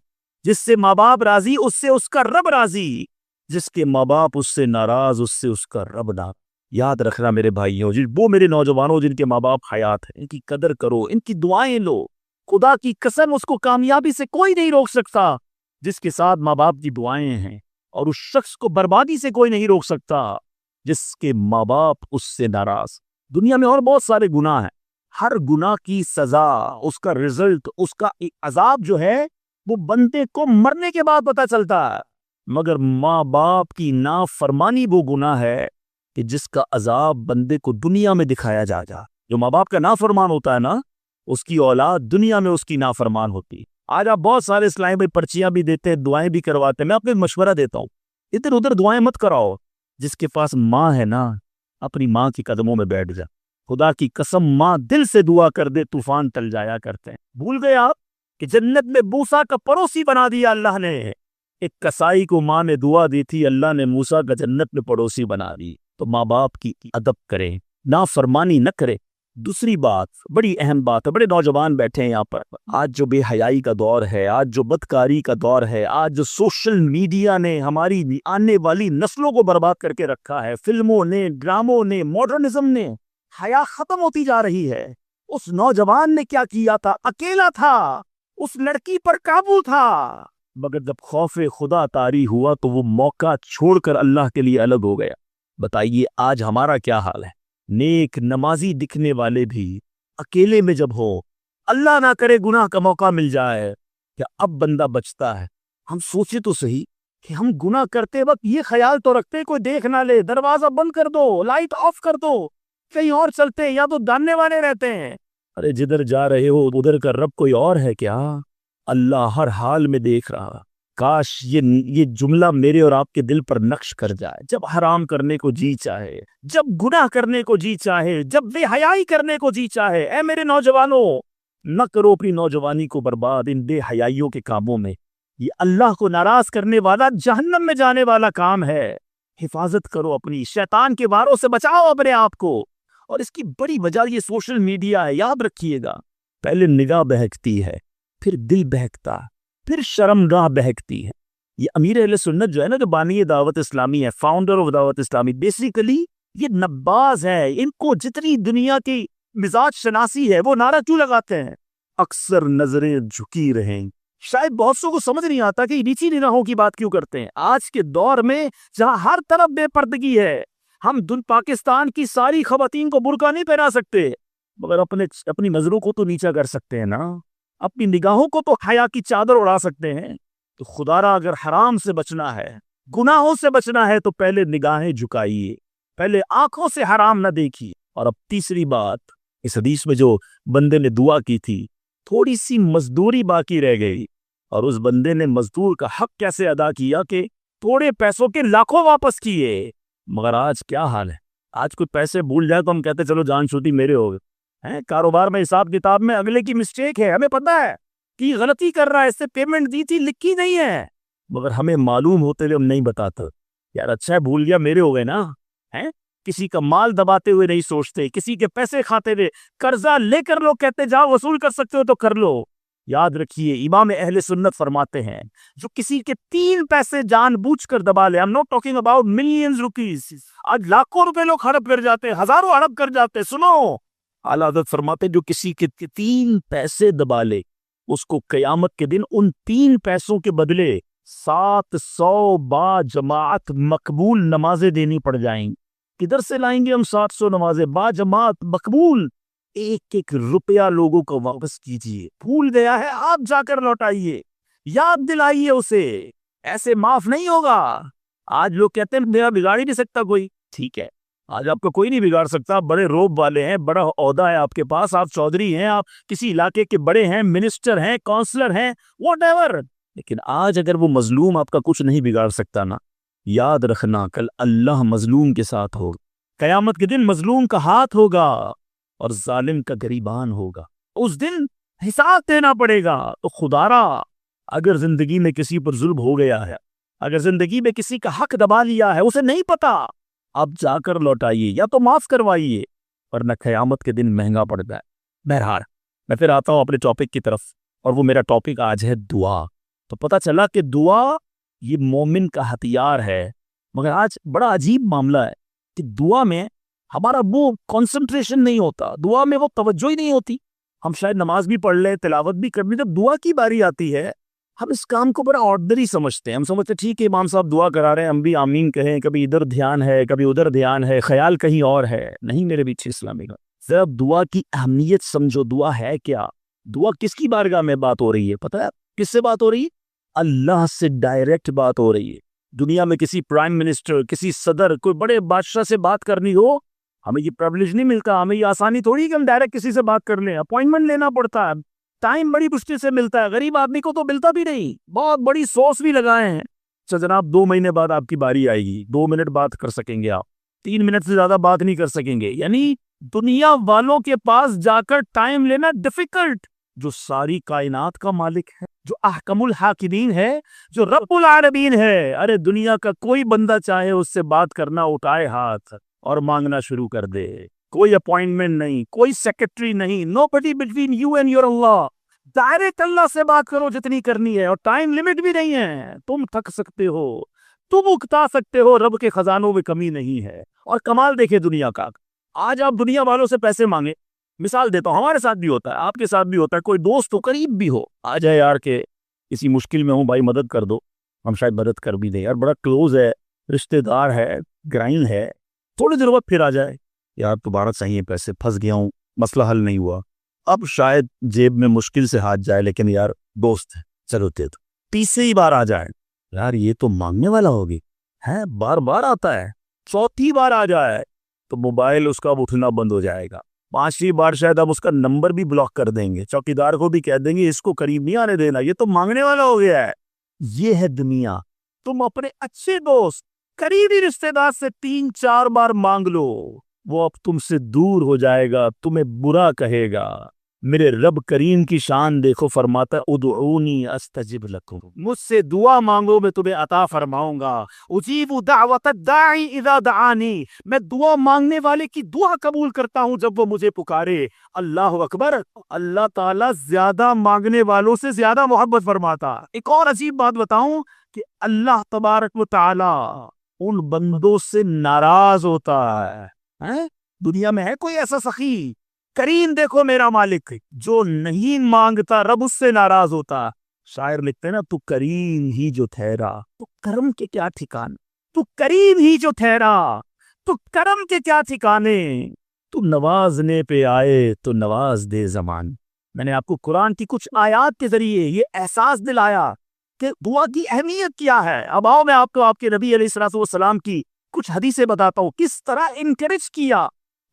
جس سے ماں باپ راضی اس سے اس کا رب راضی، جس کے ماں باپ اس سے ناراض اس سے اس کا رب ناراض۔ یاد رکھنا میرے بھائیوں، وہ میرے نوجوانوں جن کے ماں باپ حیات ہیں، ان کی قدر کرو، ان کی دعائیں لو۔ خدا کی قسم اس کو کامیابی سے کوئی نہیں روک سکتا جس کے ساتھ ماں باپ کی دعائیں ہیں، اور اس شخص کو بربادی سے کوئی نہیں روک سکتا جس کے ماں باپ اس سے ناراض۔ دنیا میں اور بہت سارے گناہ ہیں، ہر گناہ کی سزا، اس کا رزلٹ، اس کا عذاب جو ہے وہ بندے کو مرنے کے بعد پتہ چلتا ہے، مگر ماں باپ کی نافرمانی وہ گناہ ہے کہ جس کا عذاب بندے کو دنیا میں دکھایا جا۔ جو ماں باپ کا نافرمان ہوتا ہے نا، اس کی اولاد دنیا میں اس کی نافرمان ہوتی۔ آج آپ بہت سارے اسلام میں پرچیاں بھی دیتے ہیں، دعائیں بھی کرواتے ہیں، میں اپنے مشورہ دیتا ہوں ادھر ادھر دعائیں مت کراؤ۔ جس کے پاس ماں ہے نا، اپنی ماں کی قدموں میں بیٹھ جا، خدا کی قسم ماں دل سے دعا کر دے طوفان ٹل جایا کرتے ہیں۔ بھول گئے آپ کہ جنت میں موسیٰ کا پڑوسی بنا دیا اللہ نے؟ ایک کسائی کو ماں نے دعا دی تھی، اللہ نے موسیٰ کا جنت میں پڑوسی بنا دی۔ تو ماں باپ کی ادب کرے، نافرمانی نہ کرے۔ دوسری بات، بڑی اہم بات ہے، بڑے نوجوان بیٹھے ہیں یہاں پر، آج جو بے حیائی کا دور ہے، آج جو بدکاری کا دور ہے، آج جو سوشل میڈیا نے ہماری آنے والی نسلوں کو برباد کر کے رکھا ہے، فلموں نے، ڈراموں نے، ماڈرنزم نے، حیا ختم ہوتی جا رہی ہے۔ اس نوجوان نے کیا کیا تھا؟ اکیلا تھا، اس لڑکی پر قابو تھا، مگر جب خوف خدا طاری ہوا تو وہ موقع چھوڑ کر اللہ کے لیے الگ ہو گیا۔ بتائیے آج ہمارا کیا حال ہے؟ نیک نمازی دکھنے والے بھی اکیلے میں جب ہو، اللہ نہ کرے گناہ کا موقع مل جائے، کیا اب بندہ بچتا ہے؟ ہم سوچے تو صحیح کہ ہم گناہ کرتے وقت یہ خیال تو رکھتے کوئی دیکھ نہ لے، دروازہ بند کر دو، لائٹ آف کر دو، کہیں اور چلتے ہیں، یا تو داننے والے رہتے ہیں۔ ارے جدھر جا رہے ہو ادھر کا رب کوئی اور ہے کیا؟ اللہ ہر حال میں دیکھ رہا۔ کاش یہ جملہ میرے اور آپ کے دل پر نقش کر جائے۔ جب حرام کرنے کو جی چاہے، جب گناہ کرنے کو جی چاہے، جب بے حیائی کرنے کو جی چاہے، اے میرے نوجوانوں، نہ کرو اپنی نوجوانی کو برباد ان بے حیائیوں کے کاموں میں۔ یہ اللہ کو ناراض کرنے والا، جہنم میں جانے والا کام ہے۔ حفاظت کرو اپنی، شیطان کے واروں سے بچاؤ اپنے آپ کو۔ اور اس کی بڑی وجہ یہ سوشل میڈیا ہے، یاد رکھیے گا۔ پہلے نگاہ بہکتی ہے، پھر دل بہکتا، پھر شرم گاہ بہکتی ہے۔ یہ امیر اہل سنت جو ہے نا، جو بانی دعوت اسلامی ہے، فاؤنڈر آف دعوت اسلامی، بیسیکلی یہ نباز ہے۔ ان کو جتنی دنیا کی مزاج شناسی ہے وہ نعرہ کیوں لگاتے ہیں؟ اکثر نظریں جھکی رہیں۔ شاید بہت سو کو سمجھ نہیں آتا کہ نیچی نگاہوں کی بات کیوں کرتے ہیں۔ آج کے دور میں جہاں ہر طرف بے پردگی ہے، ہم پاکستان کی ساری خواتین کو برقع نہیں پہنا سکتے، مگر اپنی نظروں کو تو نیچا کر سکتے ہیں نا۔ اپنی نگاہوں کو تو حیا کی چادر اڑا سکتے ہیں، تو خدا را اگر حرام سے بچنا ہے، گناہوں سے بچنا ہے، تو پہلے نگاہیں جھکائیے، پہلے آنکھوں سے حرام نہ دیکھیے۔ اور اب تیسری بات، اس حدیث میں جو بندے نے دعا کی تھی، تھوڑی سی مزدوری باقی رہ گئی، اور اس بندے نے مزدور کا حق کیسے ادا کیا کہ تھوڑے پیسوں کے لاکھوں واپس کیے۔ مگر آج کیا حال ہے؟ آج کوئی پیسے بھول جائے تو ہم کہتے چلو جان چھوٹی میرے ہو گئے۔ کاروبار میں، حساب کتاب میں اگلے کی مسٹیک ہے، ہمیں پتہ ہے کہ یہ غلطی کر رہا ہے، اس سے پیمنٹ دی تھی، لکھی نہیں ہے، مگر ہمیں معلوم ہوتے ہوئے ہم نہیں بتاتے۔ یار اچھا ہے بھول گیا، میرے ہو گئے نا۔ کسی کا مال دباتے ہوئے نہیں سوچتے، کسی کے پیسے کھاتے ہوئے، قرضہ لے کر لوگ کہتے جاؤ وصول کر سکتے ہو تو کر لو۔ یاد رکھیے امام اہل سنت فرماتے ہیں جو کسی کے 3 پیسے جان بوجھ کر دبا لے، I'm not talking about millions rupees، آج لاکھوں روپے لوگ ہڑپ کر جاتے ہیں، ہزاروں ہڑپ کر جاتے ہیں۔ سنو، اعلیٰ حضرت فرماتے ہیں جو کسی کے 3 پیسے دبا لے، اس کو قیامت کے دن ان 3 پیسوں کے بدلے 700 با جماعت مقبول نمازیں دینی پڑ جائیں گی۔ کدھر سے لائیں گے ہم 700 نمازیں با جماعت مقبول؟ ایک ایک روپیہ لوگوں کو واپس کیجیے، بھول گیا ہے آپ جا کر لوٹائیے، یاد دلائیے اسے، ایسے معاف نہیں ہوگا۔ آج لوگ کہتے ہیں میرا بگاڑ ہی نہیں سکتا کوئی، ٹھیک ہے، آج آپ کو کوئی نہیں بگاڑ سکتا، بڑے روب والے ہیں، بڑا عہدہ ہے آپ کے پاس، آپ چودھری ہیں، آپ کسی علاقے کے بڑے ہیں، منسٹر ہیں، کونسلر ہیں، واٹ ایور، لیکن آج اگر وہ مظلوم آپ کا کچھ نہیں بگاڑ سکتا نا، یاد رکھنا کل اللہ مظلوم کے ساتھ ہوگا، قیامت کے دن مظلوم کا ہاتھ ہوگا اور ظالم کا گریبان ہوگا، اس دن حساب دینا پڑے گا۔ تو خدا را اگر زندگی میں کسی پر ظلم ہو گیا ہے، اگر زندگی میں کسی کا حق دبا لیا ہے، اسے نہیں پتا، اب جا کر لوٹائیے یا تو معاف کروائیے، ورنہ قیامت کے دن مہنگا پڑتا ہے۔ بہرحال میں پھر آتا ہوں اپنے ٹاپک کی طرف، اور وہ میرا ٹاپک آج ہے دعا۔ تو پتہ چلا کہ دعا یہ مومن کا ہتھیار ہے، مگر آج بڑا عجیب معاملہ ہے کہ دعا میں ہمارا وہ کنسنٹریشن نہیں ہوتا، دعا میں وہ توجہ ہی نہیں ہوتی۔ ہم شاید نماز بھی پڑھ لیں، تلاوت بھی کر لیں، جب دعا کی باری آتی ہے ہم اس کام کو بڑا آرڈنری سمجھتے ہیں، ہم سمجھتے ہیں ٹھیک ہے امام صاحب دعا کرا رہے ہیں، ہم بھی آمین کہیں، کبھی ادھر دھیان ہے، کبھی ادھر دھیان ہے، خیال کہیں اور ہے۔ نہیں میرے بیچ اسلامی کا ذرا دعا کی اہمیت سمجھو، دعا ہے کیا، دعا کس کی بارگاہ میں بات ہو رہی ہے، پتہ ہے کس سے بات ہو رہی ہے؟ اللہ سے ڈائریکٹ بات ہو رہی ہے۔ دنیا میں کسی پرائم منسٹر، کسی صدر، کوئی بڑے بادشاہ سے بات کرنی ہو، ہمیں یہ پریویلیج نہیں ملتا، ہمیں یہ آسانی تھوڑی کہ ہم ڈائریکٹ کسی سے بات کر لیں، اپوائنٹمنٹ لینا پڑتا ہے، ٹائم بڑی مشکل سے ملتا ہے، غریب آدمی کو تو ملتا بھی نہیں، بہت بڑی سوچ بھی لگائے ہیں۔ اچھا جناب 2 مہینے بعد آپ کی باری آئے گی، 2 منٹ بات کر سکیں گے آپ، 3 منٹ سے زیادہ بات نہیں کر سکیں گے، یعنی دنیا والوں کے پاس جا کر ٹائم لینا ڈیفیکلٹ۔ جو ساری کائنات کا مالک ہے، جو احکم الحاکمین ہے، جو رب العالمین ہے، ارے دنیا کا کوئی بندہ چاہے اس سے بات کرنا اٹھائے ہاتھ اور مانگنا شروع کر دے، کوئی اپوائنٹمنٹ نہیں، کوئی سیکرٹری نہیں، nobody between you and your Allah, direct Allah سے بات کرو جتنی کرنی ہے، اور ٹائم لیمٹ بھی نہیں ہے، تم تھک سکتے ہو، تم اکتا سکتے ہو، رب کے خزانوں میں کمی نہیں ہے۔ اور کمال دیکھے دنیا کا، آج آپ دنیا والوں سے پیسے مانگے، مثال دیتا ہوں، ہمارے ساتھ بھی ہوتا ہے، آپ کے ساتھ بھی ہوتا ہے، کوئی دوست ہو قریب بھی ہو، آ جائے یار کہ کسی مشکل میں ہوں بھائی مدد کر دو، ہم شاید مدد کر بھی دیں، یار بڑا کلوز ہے، رشتہ دار ہے، گرائن ہے، تھوڑی دیر بعد پھر آ جائے یار دوبارہ چاہیے پیسے، پھنس گیا ہوں، مسئلہ حل نہیں ہوا، اب شاید جیب میں مشکل سے ہاتھ جائے لیکن یار دوست ہے چلو دے دو، تیسری بار آ جائے یار یہ تو مانگنے والا ہوگی ہے، بار بار آتا ہے، چوتھی بار آ جائے تو موبائل اس کا اٹھنا بند ہو جائے گا، 5ویں بار شاید اب اس کا نمبر بھی بلاک کر دیں گے، چوکیدار کو بھی کہہ دیں گے اس کو قریب نہیں آنے دینا، یہ تو مانگنے والا ہو گیا ہے۔ یہ ہے دنیا، تم اپنے اچھے دوست قریبی رشتہ دار سے 3-4 بار مانگ لو، وہ اب تم سے دور ہو جائے گا، تمہیں برا کہے گا۔ میرے رب کریم کی شان دیکھو، فرماتا ہے ادعونی استجب لکم، مجھ سے دعا مانگو میں تمہیں عطا فرماؤں گا، اجیب دعوت الداعی اذا دعانی، میں دعا مانگنے والے کی دعا قبول کرتا ہوں جب وہ مجھے پکارے۔ اللہ اکبر، اللہ تعالیٰ زیادہ مانگنے والوں سے زیادہ محبت فرماتا۔ ایک اور عجیب بات بتاؤں کہ اللہ تبارک و تعالیٰ ان بندوں سے ناراض ہوتا ہے۔ دنیا میں ہے کوئی ایسا سخی؟ کریم دیکھو میرا مالک، جو نہیں مانگتا رب اس سے ناراض ہوتا۔ شاعر لکھتے ہیں نا، تو کریم ہی جو ٹھہرا، تو کرم کے کیا ٹھکانے، تو کریم ہی جو ٹھہرا، تو کرم کے کیا ٹھکانے، تو نوازنے پہ آئے تو نواز دے زمان، میں نے آپ کو قرآن کی کچھ آیات کے ذریعے یہ احساس دلایا کہ دعا کی اہمیت کیا ہے. اب آؤ میں آپ کو آپ کے نبی علیہ الصلوۃ والسلام کی کچھ حدیثیں بتاتا ہوں کس طرح انکریج کیا.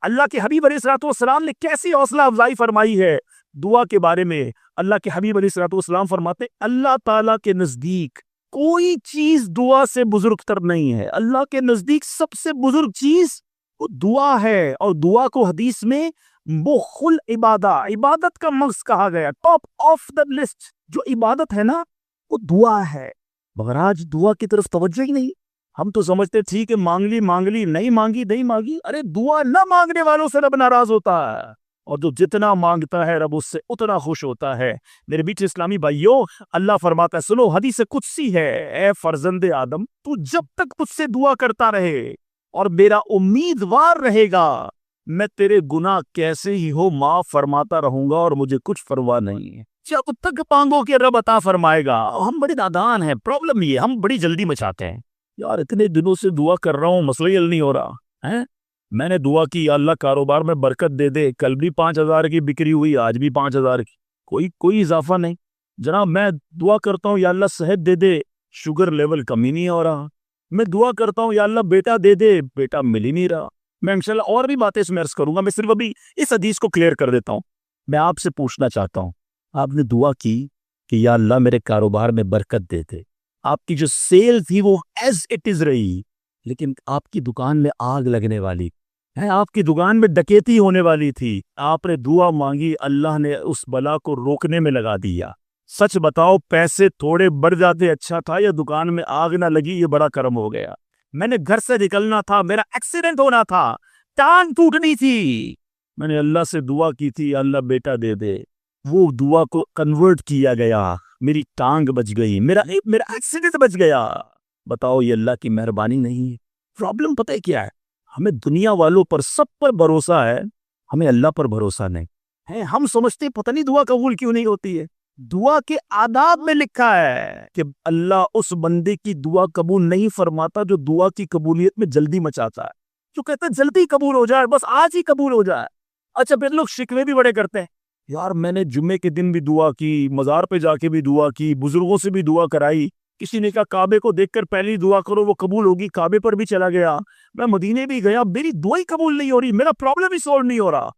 اللہ کے حبیب علیہ الصلوۃ والسلام نے کیسی حوصلہ افزائی فرمائی ہے دعا کے بارے میں. اللہ کے حبیب علیہ الصلوۃ والسلام فرماتے ہیں اللہ تعالیٰ کے نزدیک کوئی چیز دعا سے بزرگ تر نہیں ہے. اللہ کے نزدیک سب سے بزرگ چیز وہ دعا ہے, اور دعا کو حدیث میں مخل عبادت کا مغز کہا گیا. ٹاپ آف دا لسٹ جو عبادت ہے نا وہ دعا ہے. مگر آج دعا کی طرف توجہ ہی نہیں. ہم تو سمجھتے تھی کہ مانگ لی نہیں مانگی. ارے دعا نہ مانگنے والوں سے رب ناراض ہوتا ہے, اور جو جتنا مانگتا ہے رب اس سے اتنا خوش ہوتا ہے. میرے بیچ اسلامی بھائیوں, اللہ فرماتا ہے, سنو حدیث قدسی ہے, اے فرزند آدم تو جب تک مجھ سے دعا کرتا رہے اور میرا امیدوار رہے گا میں تیرے گناہ کیسے ہی ہو معاف فرماتا رہوں گا اور مجھے کچھ پرواہ نہیں ہے. جب تک مانگو کہ رب عطا فرمائے گا. ہم بڑے نادان ہیں, پرابلم یہ ہم بڑی جلدی مچاتے ہیں. یار اتنے دنوں سے دعا کر رہا ہوں مسئلہ حل نہیں ہو رہا ہے. میں نے دعا کی یا اللہ کاروبار میں برکت دے دے, کل بھی 5,000 کی بکری ہوئی, آج بھی 5,000 کی, کوئی اضافہ نہیں. جناب میں دعا کرتا ہوں یا اللہ صحت دے دے, شوگر لیول کم ہی نہیں ہو رہا. میں دعا کرتا ہوں یا اللہ بیٹا دے دے, بیٹا مل ہی نہیں رہا. میں انشاءاللہ اور بھی باتیں اس میں عرض کروں گا, میں صرف ابھی اس حدیث کو کلیئر کر دیتا ہوں. میں آپ سے پوچھنا چاہتا ہوں, آپ نے دعا کی کہ یا اللہ میرے کاروبار میں برکت دے دے, آپ کی جو سیل تھی وہ ایز اٹ از رہی, لیکن آپ کی دکان میں آگ لگنے والی ہے, آپ کی دکان میں ڈکیتی ہونے والی تھی, آپ نے دعا مانگی, اللہ نے اس بلا کو روکنے میں لگا دیا. سچ بتاؤ پیسے تھوڑے بڑھ جاتے اچھا تھا, یا دکان میں آگ نہ لگی یہ بڑا کرم ہو گیا. میں نے گھر سے نکلنا تھا, میرا ایکسیڈنٹ ہونا تھا, ٹانگ ٹوٹنی تھی, میں نے اللہ سے دعا کی تھی اللہ بیٹا دے دے, وہ دعا کو کنورٹ کیا گیا, میری ٹانگ بچ گئی, میرا ایکسیڈنٹ بچ گیا. بتاؤ یہ اللہ کی مہربانی نہیں ہے؟ پرابلم پتہ ہے کیا ہے, ہمیں دنیا والوں پر سب پر بھروسہ ہے, ہمیں اللہ پر بھروسہ نہیں ہے. ہم سمجھتے پتہ نہیں دعا قبول کیوں نہیں ہوتی ہے. دعا کے آداب میں لکھا ہے کہ اللہ اس بندے کی دعا قبول نہیں فرماتا جو دعا کی قبولیت میں جلدی مچاتا ہے, جو کہتا ہے جلدی قبول ہو جائے, بس آج ہی قبول ہو جائے. اچھا پھر لوگ شکوے بھی بڑے کرتے ہیں, یار میں نے جمعے کے دن بھی دعا کی, مزار پہ جا کے بھی دعا کی, بزرگوں سے بھی دعا کرائی, کسی نے کہا کعبے کو دیکھ کر پہلی دعا کرو وہ قبول ہوگی, کعبے پر بھی چلا گیا, میں مدینے بھی گیا, میری دعا ہی قبول نہیں ہو رہی, میرا پرابلم ہی سولو نہیں ہو رہا.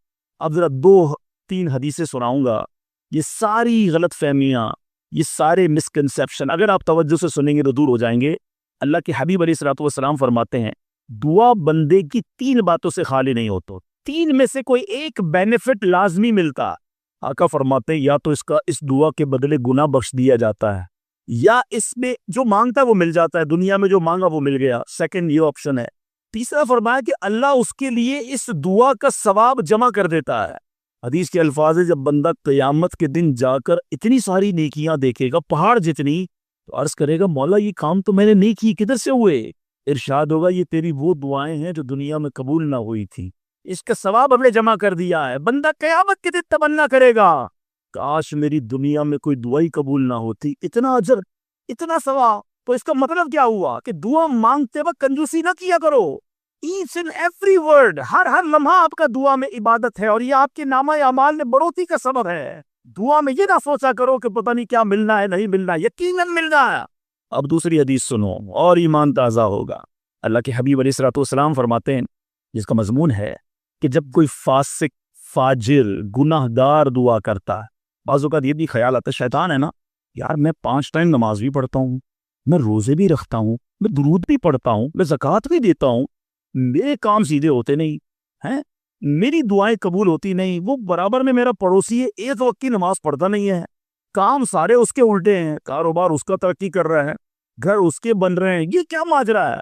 اب ذرا 2-3 حدیثیں سناؤں گا. یہ ساری غلط فہمیاں, یہ سارے مسکنسیپشن اگر آپ توجہ سے سنیں گے تو دور ہو جائیں گے. اللہ کے حبیب علیہ الصلوۃ والسلام فرماتے ہیں دعا بندے کی 3 باتوں سے خالی نہیں ہوتا, 3 میں سے کوئی ایک بینیفٹ لازمی ملتا. آقا فرماتے ہیں یا تو اس دعا کے بدلے گناہ بخش دیا جاتا ہے, یا اس میں جو مانگتا ہے وہ مل جاتا ہے, دنیا میں جو مانگا وہ مل گیا. سیکنڈ یہ آپشن ہے. تیسرا فرمایا کہ اللہ اس کے لیے اس دعا کا ثواب جمع کر دیتا ہے. حدیث کے الفاظ ہے جب بندہ قیامت کے دن جا کر اتنی ساری نیکیاں دیکھے گا پہاڑ جتنی, تو عرض کرے گا مولا یہ کام تو میں نے نہیں کی, کدھر سے ہوئے؟ ارشاد ہوگا یہ تیری وہ دعائیں ہیں جو دنیا میں قبول نہ ہوئی تھی, اس کا ثواب ہم نے جمع کر دیا ہے. بندہ قیامت کے دن تمنا کرے گا کاش میری دنیا میں کوئی دعا ہی قبول نہ ہوتی, اتنا اجر اتنا ثواب. تو اس کا مطلب کیا ہوا کہ دعا مانگتے وقت کنجوسی نہ کیا کرو. ایچ اینڈ ایوری ورڈ, ہر لمحہ آپ کا دعا میں عبادت ہے, اور یہ آپ کے نامہ اعمال میں بڑھوتری کا سبب ہے. دعا میں یہ نہ سوچا کرو کہ پتہ نہیں کیا ملنا ہے نہیں ملنا, یقیناً ملنا ہے. اب دوسری حدیث سنو اور ایمان تازہ ہوگا. اللہ کے حبیب علیہ الصلوۃ والسلام فرماتے ہیں جس کا مضمون ہے کہ جب کوئی فاسق, فاجر, گناہ گار دعا کرتا ہے, بعض اوقات یہ بھی خیال آتا ہے شیطان ہے نا, یار میں 5 ٹائم نماز بھی پڑھتا ہوں, میں روزے بھی رکھتا ہوں, میں درود بھی پڑھتا ہوں, میں زکوٰۃ بھی دیتا ہوں, میرے کام سیدھے ہوتے نہیں ہیں, میری دعائیں قبول ہوتی نہیں. وہ برابر میں میرا پڑوسی ہے, ایک وقت کی نماز پڑھتا نہیں ہے, کام سارے اس کے الٹے ہیں, کاروبار اس کا ترقی کر رہا ہے, گھر اس کے بن رہے ہیں, یہ کیا ماجرا ہے؟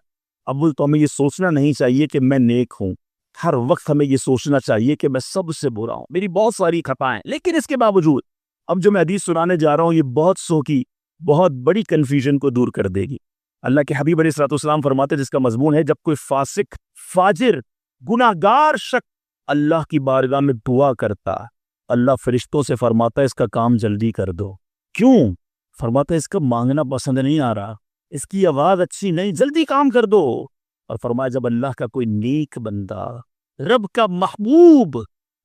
اب تو ہمیں یہ سوچنا نہیں چاہیے کہ میں نیک ہوں, ہر وقت ہمیں یہ سوچنا چاہیے کہ میں سب سے برا ہوں, میری بہت ساری خطائیں. لیکن اس کے باوجود اب جو میں حدیث سنانے جا رہا ہوں یہ بہت سو کی بہت بڑی کنفیوژن کو دور کر دے گی. اللہ کے حبیب علیہ الصلوۃ والسلام فرماتے جس کا مضمون ہے جب کوئی فاسق, فاجر, گناہ گار شخص اللہ کی بارگاہ میں دعا کرتا, اللہ فرشتوں سے فرماتا ہے اس کا کام جلدی کر دو. کیوں؟ فرماتا ہے اس کا مانگنا پسند نہیں آ رہا, اس کی آواز اچھی نہیں, جلدی کام کر دو. اور فرمایا جب اللہ کا کوئی نیک بندہ, رب کا محبوب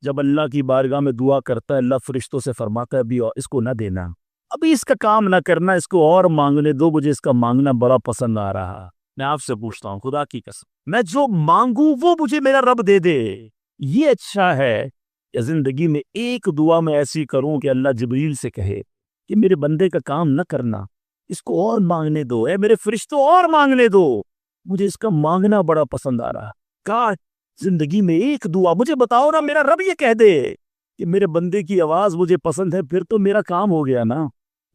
جب اللہ کی بارگاہ میں دعا کرتا ہے اللہ فرشتوں سے فرماتا ہے ابھی اس کو نہ دینا، ابھی اس کا کام نہ کرنا، اس کو اور مانگنے دو، مجھے اس کا مانگنا بڑا پسند آ رہا۔ میں آپ سے پوچھتا ہوں خدا کی قسم، میں جو مانگوں وہ مجھے میرا رب دے دے، یہ اچھا ہے یا زندگی میں ایک دعا میں ایسی کروں کہ اللہ جبریل سے کہے کہ میرے بندے کا کام نہ کرنا، اس کو اور مانگنے دو، اے میرے فرشتوں اور مانگنے دو، مجھے اس کا مانگنا بڑا پسند آ رہا۔ کاش زندگی میں ایک دعا مجھے بتاؤ نا، میرا رب یہ کہہ دے کہ میرے بندے کی آواز مجھے پسند ہے، پھر تو میرا کام ہو گیا نا،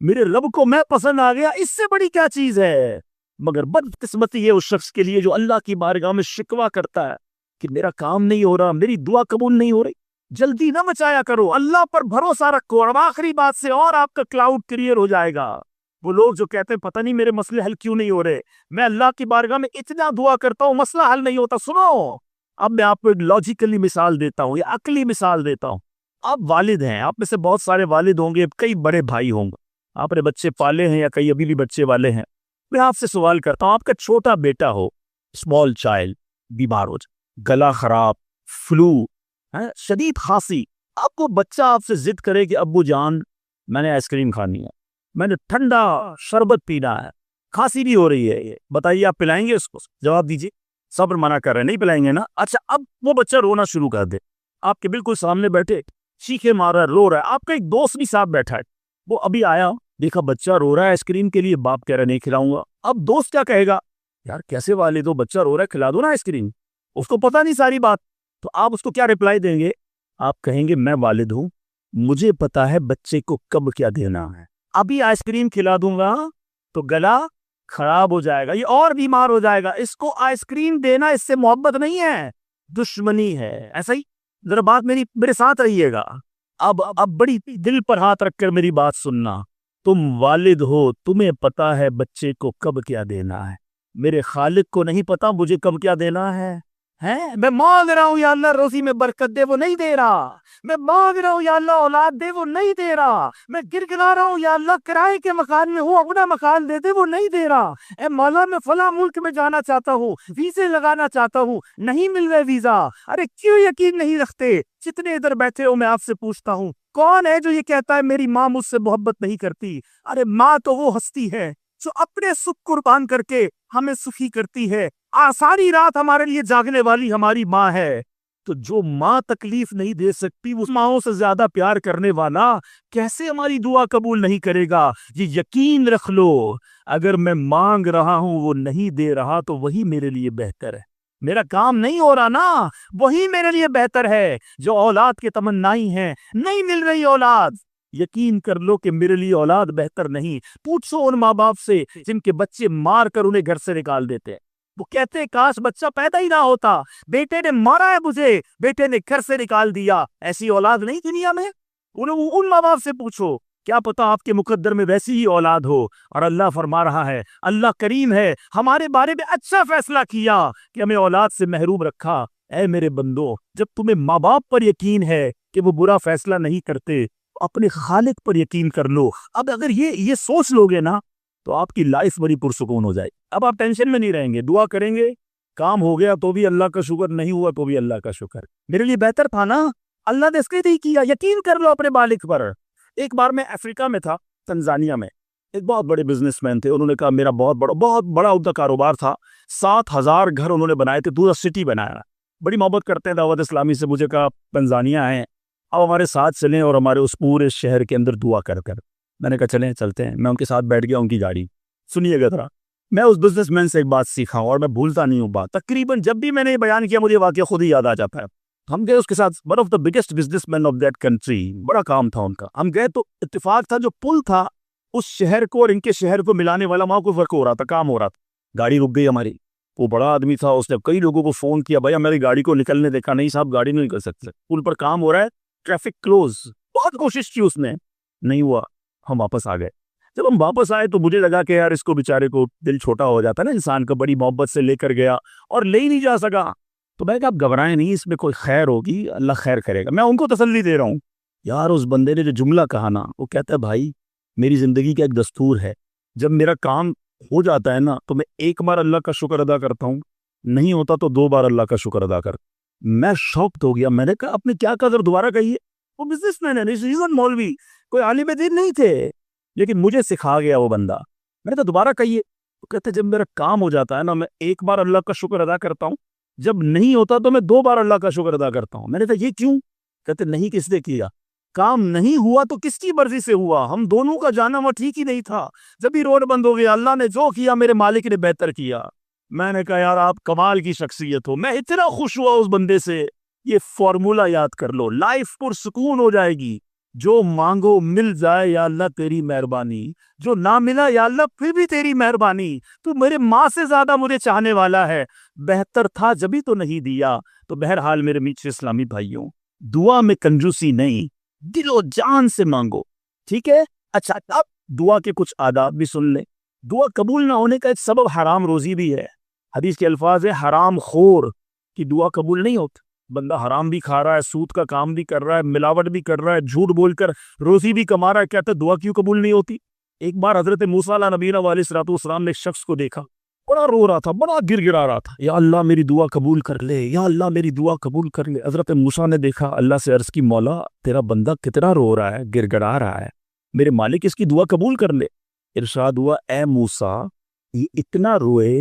میرے رب کو میں پسند آ گیا، اس سے بڑی کیا چیز ہے۔ مگر بدقسمتی ہے اس شخص کے لیے جو اللہ کی بارگاہ میں شکوہ کرتا ہے کہ میرا کام نہیں ہو رہا، میری دعا قبول نہیں ہو رہی۔ جلدی نہ مچایا کرو، اللہ پر بھروسہ رکھو، اور آخری بات سے اور آپ کا کلاؤڈ کلیئر ہو جائے گا۔ وہ لوگ جو کہتے ہیں پتہ نہیں میرے مسئلے حل کیوں نہیں ہو رہے، میں اللہ کی بارگاہ میں اتنا دعا کرتا ہوں مسئلہ حل نہیں ہوتا۔ سنو، اب میں آپ کو ایک لاجیکلی مثال دیتا ہوں یا عقلی مثال دیتا ہوں۔ آپ والد ہیں، آپ میں سے بہت سارے والد ہوں گے، کئی بڑے بھائی ہوں گے، آپ نے بچے پالے ہیں یا کئی ابھی بھی بچے والے ہیں۔ میں آپ سے سوال کرتا ہوں، آپ کا چھوٹا بیٹا ہو، اسمال چائلڈ، بیمار ہو جائے، گلا خراب، فلو، شدید کھانسی، آپ کو بچہ آپ سے ضد کرے کہ ابو جان میں نے آئس کریم کھانی ہے، میں نے ٹھنڈا شربت پینا ہے، کھانسی بھی ہو رہی ہے، یہ بتائیے آپ پلائیں گے اس کو؟ جواب دیجیے۔ صبر منع کر رہے ہیں، نہیں پلائیں گے نا؟ اچھا، اب وہ بچہ رونا شروع کر دے، آپ کے بالکل سامنے بیٹھے چیخے مار رہا ہے، رو رہا ہے، آپ کا ایک دوست بھی ساتھ بیٹھا ہے، وہ ابھی آیا، دیکھا بچہ رو رہا ہے آئس کریم کے لیے، باپ کہہ رہا ہے نہیں کھلاؤں گا۔ اب دوست کیا کہے گا؟ یار کیسے والد ہو، بچہ رو رہا ہے کھلا دو نا آئس کریم، اس کو پتہ نہیں ساری بات۔ تو آپ اس کو کیا رپلائی دیں گے؟ آپ کہیں گے میں والد ہوں، مجھے پتا ہے بچے کو کب کیا دینا ہے، ابھی آئس کریم کھلا دوں گا تو گلا خراب ہو جائے گا، یہ اور بیمار ہو جائے گا، اس کو آئس کریم دینا اس سے محبت نہیں ہے، دشمنی ہے۔ ایسا ہی ذرا بات میرے ساتھ رہیے گا، اب بڑی دل پر ہاتھ رکھ کر میری بات سننا۔ تم والد ہو، تمہیں پتا ہے بچے کو کب کیا دینا ہے، میرے خالق کو نہیں پتا مجھے کب کیا دینا ہے۔ میں مانگ رہا ہوں یا اللہ روزی میں برکت دے، وہ نہیں دے رہا، میں مانگ رہا ہوں یا اللہ اولاد دے، وہ نہیں دے رہا، میں گرگلا رہا ہوں یا اللہ کرائے کے مکان میں ہوں اپنا مکان دے دے، وہ نہیں دے رہا۔ اے مولا میں فلاں ملک میں جانا چاہتا ہوں، ویزے لگانا چاہتا ہوں، نہیں مل رہے ویزا، ارے کیوں یقین نہیں رکھتے؟ جتنے ادھر بیٹھے ہو میں آپ سے پوچھتا ہوں، کون ہے جو یہ کہتا ہے میری ماں مجھ سے محبت نہیں کرتی؟ ارے ماں تو وہ ہستی ہے جو اپنے سکھ قربان کر کے ہمیں سخی کرتی ہے، ساری رات ہمارے لیے جاگنے والی ہماری ماں ہے۔ تو جو ماں تکلیف نہیں دے سکتی، اس ماں سے زیادہ پیار کرنے والا کیسے ہماری دعا قبول نہیں کرے گا؟ یہ یقین رکھ لو، اگر میں مانگ رہا ہوں وہ نہیں دے رہا تو وہی میرے لیے بہتر ہے، میرا کام نہیں ہو رہا نا، وہی میرے لیے بہتر ہے۔ جو اولاد کے تمنائی ہیں، نہیں مل رہی اولاد، یقین کر لو کہ میرے لیے اولاد بہتر نہیں۔ پوچھو ان ماں باپ سے جن کے بچے مار کر انہیں گھر سے نکال دیتے ہیں، وہ کہتے ہیں کاش بچہ پیدا ہی نہ ہوتا، بیٹے نے مارا ہے مجھے، بیٹے نے گھر سے نکال دیا، ایسی اولاد نہیں دنیا میں۔ ان ماں باپ سے پوچھو، کیا پتا آپ کے مقدر میں ویسی ہی اولاد ہو۔ اور اللہ فرما رہا ہے، اللہ کریم ہے، ہمارے بارے میں اچھا فیصلہ کیا کہ ہمیں اولاد سے محروم رکھا۔ اے میرے بندو، جب تمہیں ماں باپ پر یقین ہے کہ وہ برا فیصلہ نہیں کرتے، اپنے خالق پر یقین کر لو۔ اب اگر یہ سوچ لوگے نا تو آپ کی لائف بڑی پرسکون ہو جائے، اب آپ ٹینشن میں نہیں رہیں گے، دعا کریں گے، کام ہو گیا تو بھی اللہ کا شکر، نہیں ہوا تو بھی اللہ کا شکر، میرے لیے بہتر تھا نا، اللہ نے اس کے لیے کیا، یقین کر لو اپنے مالک پر۔ ایک بار میں افریقہ میں تھا، تنزانیہ میں، ایک بہت بڑے بزنس مین تھے، انہوں نے کہا میرا بہت بڑا ان کا کاروبار تھا، 7,000 گھر انہوں نے بنائے تھے، پورا سٹی بنایا، بڑی محبت کرتے ہیں دعوت اسلامی سے، مجھے کہا تنزانیہ آئے اب ہمارے ساتھ چلیں اور ہمارے اس پورے شہر کے اندر دعا کر۔ میں نے کہا چلیں چلتے ہیں، میں ان کے ساتھ بیٹھ گیا ان کی گاڑی۔ سنیے گا ذرا، میں اس بزنس مین سے ایک بات سیکھا ہوں اور میں بھولتا نہیں ہوں بات، تقریباً جب بھی میں نے یہ بیان کیا مجھے واقعہ خود ہی یاد آ جاتا ہے۔ ہم گئے اس کے ساتھ، one of the biggest business man of that country, بڑا کام تھا ان کا، ہم گئے تو اتفاق تھا جو پل تھا اس شہر کو اور ان کے شہر کو ملانے والا، وہاں کوئی فرق ہو رہا تھا، کام ہو رہا تھا، گاڑی رک گئی ہماری، وہ بڑا آدمی تھا، اس نے کئی لوگوں کو فون کیا، بھائی ہماری گاڑی کو نکلنے دیکھا، نہیں صاحب گاڑی نہیں نکل سکتے، پل پر کام ہو رہا ہے، ٹریفک کلوز، بہت کوشش کی اس نے، نہیں ہوا، ہم واپس آ گئے۔ جب ہم واپس آئے تو مجھے لگا کہ یار اس کو بیچارے کو دل چھوٹا ہو جاتا ہے نا انسان کا، بڑی محبت سے لے کر گیا اور لے ہی نہیں جا سکا، تو میں کہا آپ گھبرائیں نہیں، اس میں کوئی خیر ہوگی، اللہ خیر کرے گا، میں ان کو تسلی دے رہا ہوں۔ یار اس بندے نے جو جملہ کہا نا، وہ کہتا ہے بھائی میری زندگی کا ایک دستور ہے، جب میرا کام ہو جاتا ہے نا تو میں ایک بار اللہ کا شکر ادا کرتا ہوں، نہیں ہوتا تو 2 بار اللہ کا شکر ادا کرتا ہوں۔ میں شاکڈ ہو گیا. میں نے کہا آپ نے کیا کہا ذرا دوبارہ کہیے. وہ بزنس مین ہے, مولوی, کوئی عالم دین نہیں تھے, لیکن مجھے سکھا گیا وہ بندہ. میں نے کہا دوبارہ کہیے. تو کہتے جب میرا کام ہو جاتا ہے نا, میں ایک بار اللہ کا شکر ادا کرتا ہوں, جب نہیں ہوتا تو میں 2 بار اللہ کا شکر ادا کرتا ہوں. میں نے کہا یہ کیوں؟ کہتے نہیں کس نے کیا, کام نہیں ہوا تو کس کی مرضی سے ہوا, ہم دونوں کا جانا وہ ٹھیک ہی نہیں تھا. جب ہی روڈ بند ہو گیا, اللہ نے جو کیا میرے مالک نے بہتر کیا. میں نے کہا یار آپ کمال کی شخصیت ہو. میں اتنا خوش ہوا اس بندے سے. یہ فارمولا یاد کر لو, لائف پرسکون ہو جائے گی. جو مانگو مل جائے یا اللہ تیری مہربانی, جو نہ ملا یا اللہ پھر بھی تیری مہربانی. تو میرے ماں سے زیادہ مجھے چاہنے والا ہے, بہتر تھا جبھی تو نہیں دیا. تو بہرحال میرے میٹھے اسلامی بھائیوں, دعا میں کنجوسی نہیں, دل و جان سے مانگو, ٹھیک ہے. اچھا اب دعا کے کچھ آداب بھی سن لیں. دعا قبول نہ ہونے کا ایک سبب حرام روزی بھی ہے. حدیث کے الفاظ ہے حرام خور کی دعا قبول نہیں ہوتی. بندہ حرام بھی کھا رہا ہے, سود کا کام بھی کر رہا ہے, ملاوٹ بھی کر رہا ہے, جھوٹ بول کر روزی بھی کما رہا ہے, کہتا ہے دعا کیوں قبول نہیں ہوتی. ایک بار حضرت موسیٰ علیہ نبینا علیہ الصلوۃ والسلام نے ایک شخص کو دیکھا, بڑا رو رہا تھا, بڑا گر گرا رہا تھا, یا اللہ میری دعا قبول کر لے, یا اللہ میری دعا قبول کر لے. حضرت موسیٰ نے دیکھا, اللہ سے عرض کی مولا تیرا بندہ کتنا رو رہا ہے, گر گڑا رہا ہے, میرے مالک اس کی دعا قبول کر لے. ارشاد ہوا اے موسیٰ یہ اتنا روئے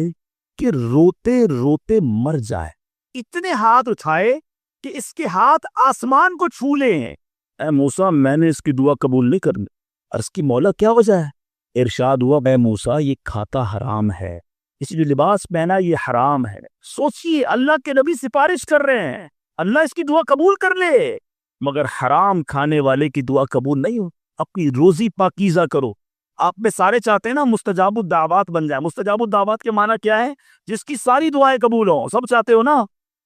کہ روتے روتے مر جائے, اتنے ہاتھ اٹھائے کہ اس کے ہاتھ آسمان کو چھو لیں. اے موسیٰ میں نے اس کی دعا قبول نہیں کرنی. عرض کی مولا کیا وجہ ہے؟ ارشاد ہوا اے موسیٰ یہ کھاتا حرام ہے, اس جو لباس پہنا یہ حرام ہے. سوچئے اللہ کے نبی سفارش کر رہے ہیں, اللہ اس کی دعا قبول کر لے, مگر حرام کھانے والے کی دعا قبول نہیں ہو. اپنی روزی پاکیزہ کرو. آپ میں سارے چاہتے ہیں نا مستجاب الدعوات بن جائے. مستجاب الدعوات کے معنی کیا ہے؟ جس کی ساری دعائیں قبول ہوں. سب چاہتے ہو نا.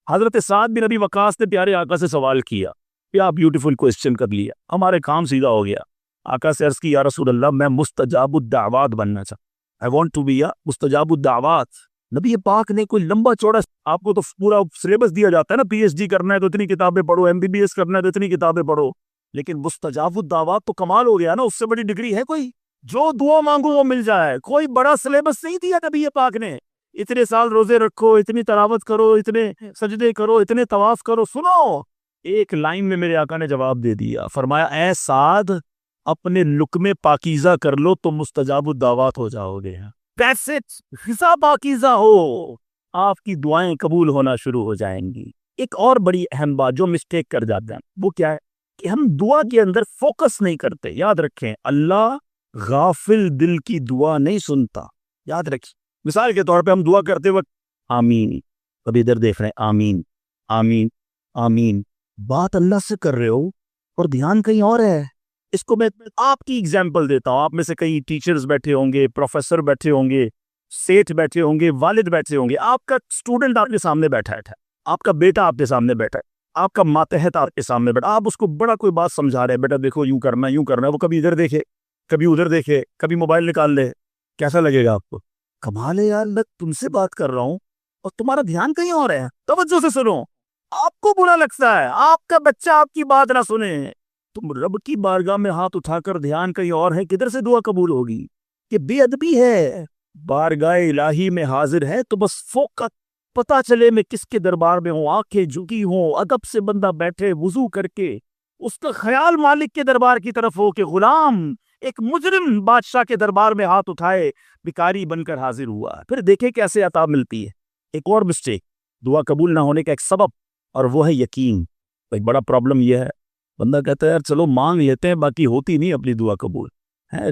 حضرت سعد بن ابی وقاص نے پیارے آقا سے سوال کیا, کیا بیوٹیفل کوسچن کر لیا, ہمارے کام سیدھا ہو گیا. آقا سے عرض کی یا رسول اللہ میں مستجاب الدعوات بننا چاہتا, I want to be مستجاب الدعوات. نبی پاک نے کوئی لمبا چوڑا, آپ کو تو پورا سلیبس دیا جاتا ہے نا, پی ایچ ڈی کرنا ہے تو اتنی کتابیں پڑھو, ایم بی بی ایس کرنا ہے تو اتنی کتابیں پڑھو, لیکن مستجاب الدعوات تو کمال ہو گیا نا. اس سے بڑی ڈگری ہے کوئی؟ جو دعا مانگو وہ مل جائے. کوئی بڑا سلیبس نہیں دیا نبی پاک نے, اتنے سال روزے رکھو, اتنی تلاوت کرو, اتنے سجدے کرو, اتنے طواف کرو. سنو, ایک لائن میں میرے آقا نے جواب دے دیا, فرمایا اے سعد اپنے لقمے پاکیزہ کر لو تو مستجاب الدعوات ہو جاؤ گے. کیسے غذا پاکیزہ ہو, آپ کی دعائیں قبول ہونا شروع ہو جائیں گی. ایک اور بڑی اہم بات جو مسٹیک کر جاتے ہیں وہ کیا ہے کہ ہم دعا کے اندر فوکس نہیں کرتے. یاد رکھیں اللہ غافل دل کی دعا نہیں سنتا. یاد رکھیں, مثال کے طور پہ ہم دعا کرتے وقت آمین, کبھی ادھر دیکھ رہے ہیں آمین آمین آمین, بات اللہ سے کر رہے ہو اور دھیان کہیں اور ہے. اس کو میں آپ کی اگزامپل دیتا ہوں. آپ میں سے کئی ٹیچرز بیٹھے ہوں گے, پروفیسر بیٹھے ہوں گے, سیٹھ بیٹھے ہوں گے, والد بیٹھے ہوں گے. آپ کا اسٹوڈنٹ آپ کے سامنے بیٹھا ہے, آپ کا بیٹا آپ کے سامنے بیٹھا ہے, آپ کا ماتحت آپ کے سامنے بیٹھا, آپ اس کو بڑا کوئی بات سمجھا رہے ہیں, بیٹا دیکھو یوں کرنا ہے یوں کرنا ہے. وہ کبھی ادھر دیکھے, کبھی ادھر دیکھے, کبھی موبائل نکال لے. کیسا لگے گا آپ کو؟ کمال ہے یار, میں تم سے بات کر رہا ہوں اور تمہارا دھیان کہیں اور ہے. توجہ سے سنو. آپ کو برا لگتا ہے آپ کا بچہ آپ کی بات نہ سنے. تم رب کی بارگاہ میں ہاتھ اٹھا کر دھیان کہیں اور ہے, کدھر سے دعا قبول ہوگی؟ کہ بے ادبی ہے. بارگاہ الہی میں حاضر ہے تو بس فوکس, پتا چلے میں کس کے دربار میں ہوں, آنکھیں جھکی ہوں, ادب سے بندہ بیٹھے وضو کر کے, اس کا خیال مالک کے دربار کی طرف ہو کہ غلام ایک مجرم بادشاہ کے دربار میں ہاتھ اٹھائے, بھکاری بن کر حاضر ہوا. پھر دیکھیں کیسے عطا ملتی ہے. ایک اور مسٹیک دعا قبول نہ ہونے کا ایک سبب, اور وہ ہے یقین. ایک بڑا پرابلم یہ ہے, بندہ کہتا ہے یار چلو مانگ لیتے ہیں, باقی ہوتی نہیں اپنی دعا قبول.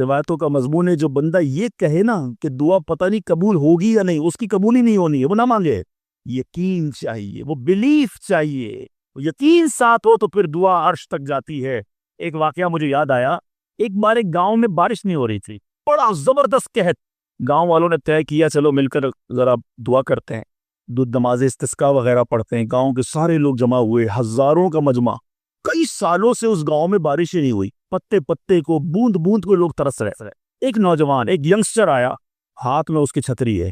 روایتوں کا مضمون ہے جو بندہ یہ کہے نا کہ دعا پتہ نہیں قبول ہوگی یا نہیں, اس کی قبول ہی نہیں ہونی ہے, وہ نہ مانگے. یقین چاہیے, وہ بلیف چاہیے. یقین ساتھ ہو تو پھر دعا عرش تک جاتی ہے. ایک واقعہ مجھے یاد آیا, ایک بار ایک گاؤں میں بارش نہیں ہو رہی تھی, بڑا زبردست قحط. گاؤں والوں نے طے کیا چلو مل کر ذرا دعا کرتے ہیں, نماز استسقاء وغیرہ پڑھتے ہیں. گاؤں کے سارے لوگ جمع ہوئے, ہزاروں کا مجمع. کئی سالوں سے اس گاؤں میں بارش ہی نہیں ہوئی, پتے پتے کو بوند بوند کو لوگ ترس رہے. ایک نوجوان, ایک ینگسٹر آیا, ہاتھ میں اس کی چھتری ہے,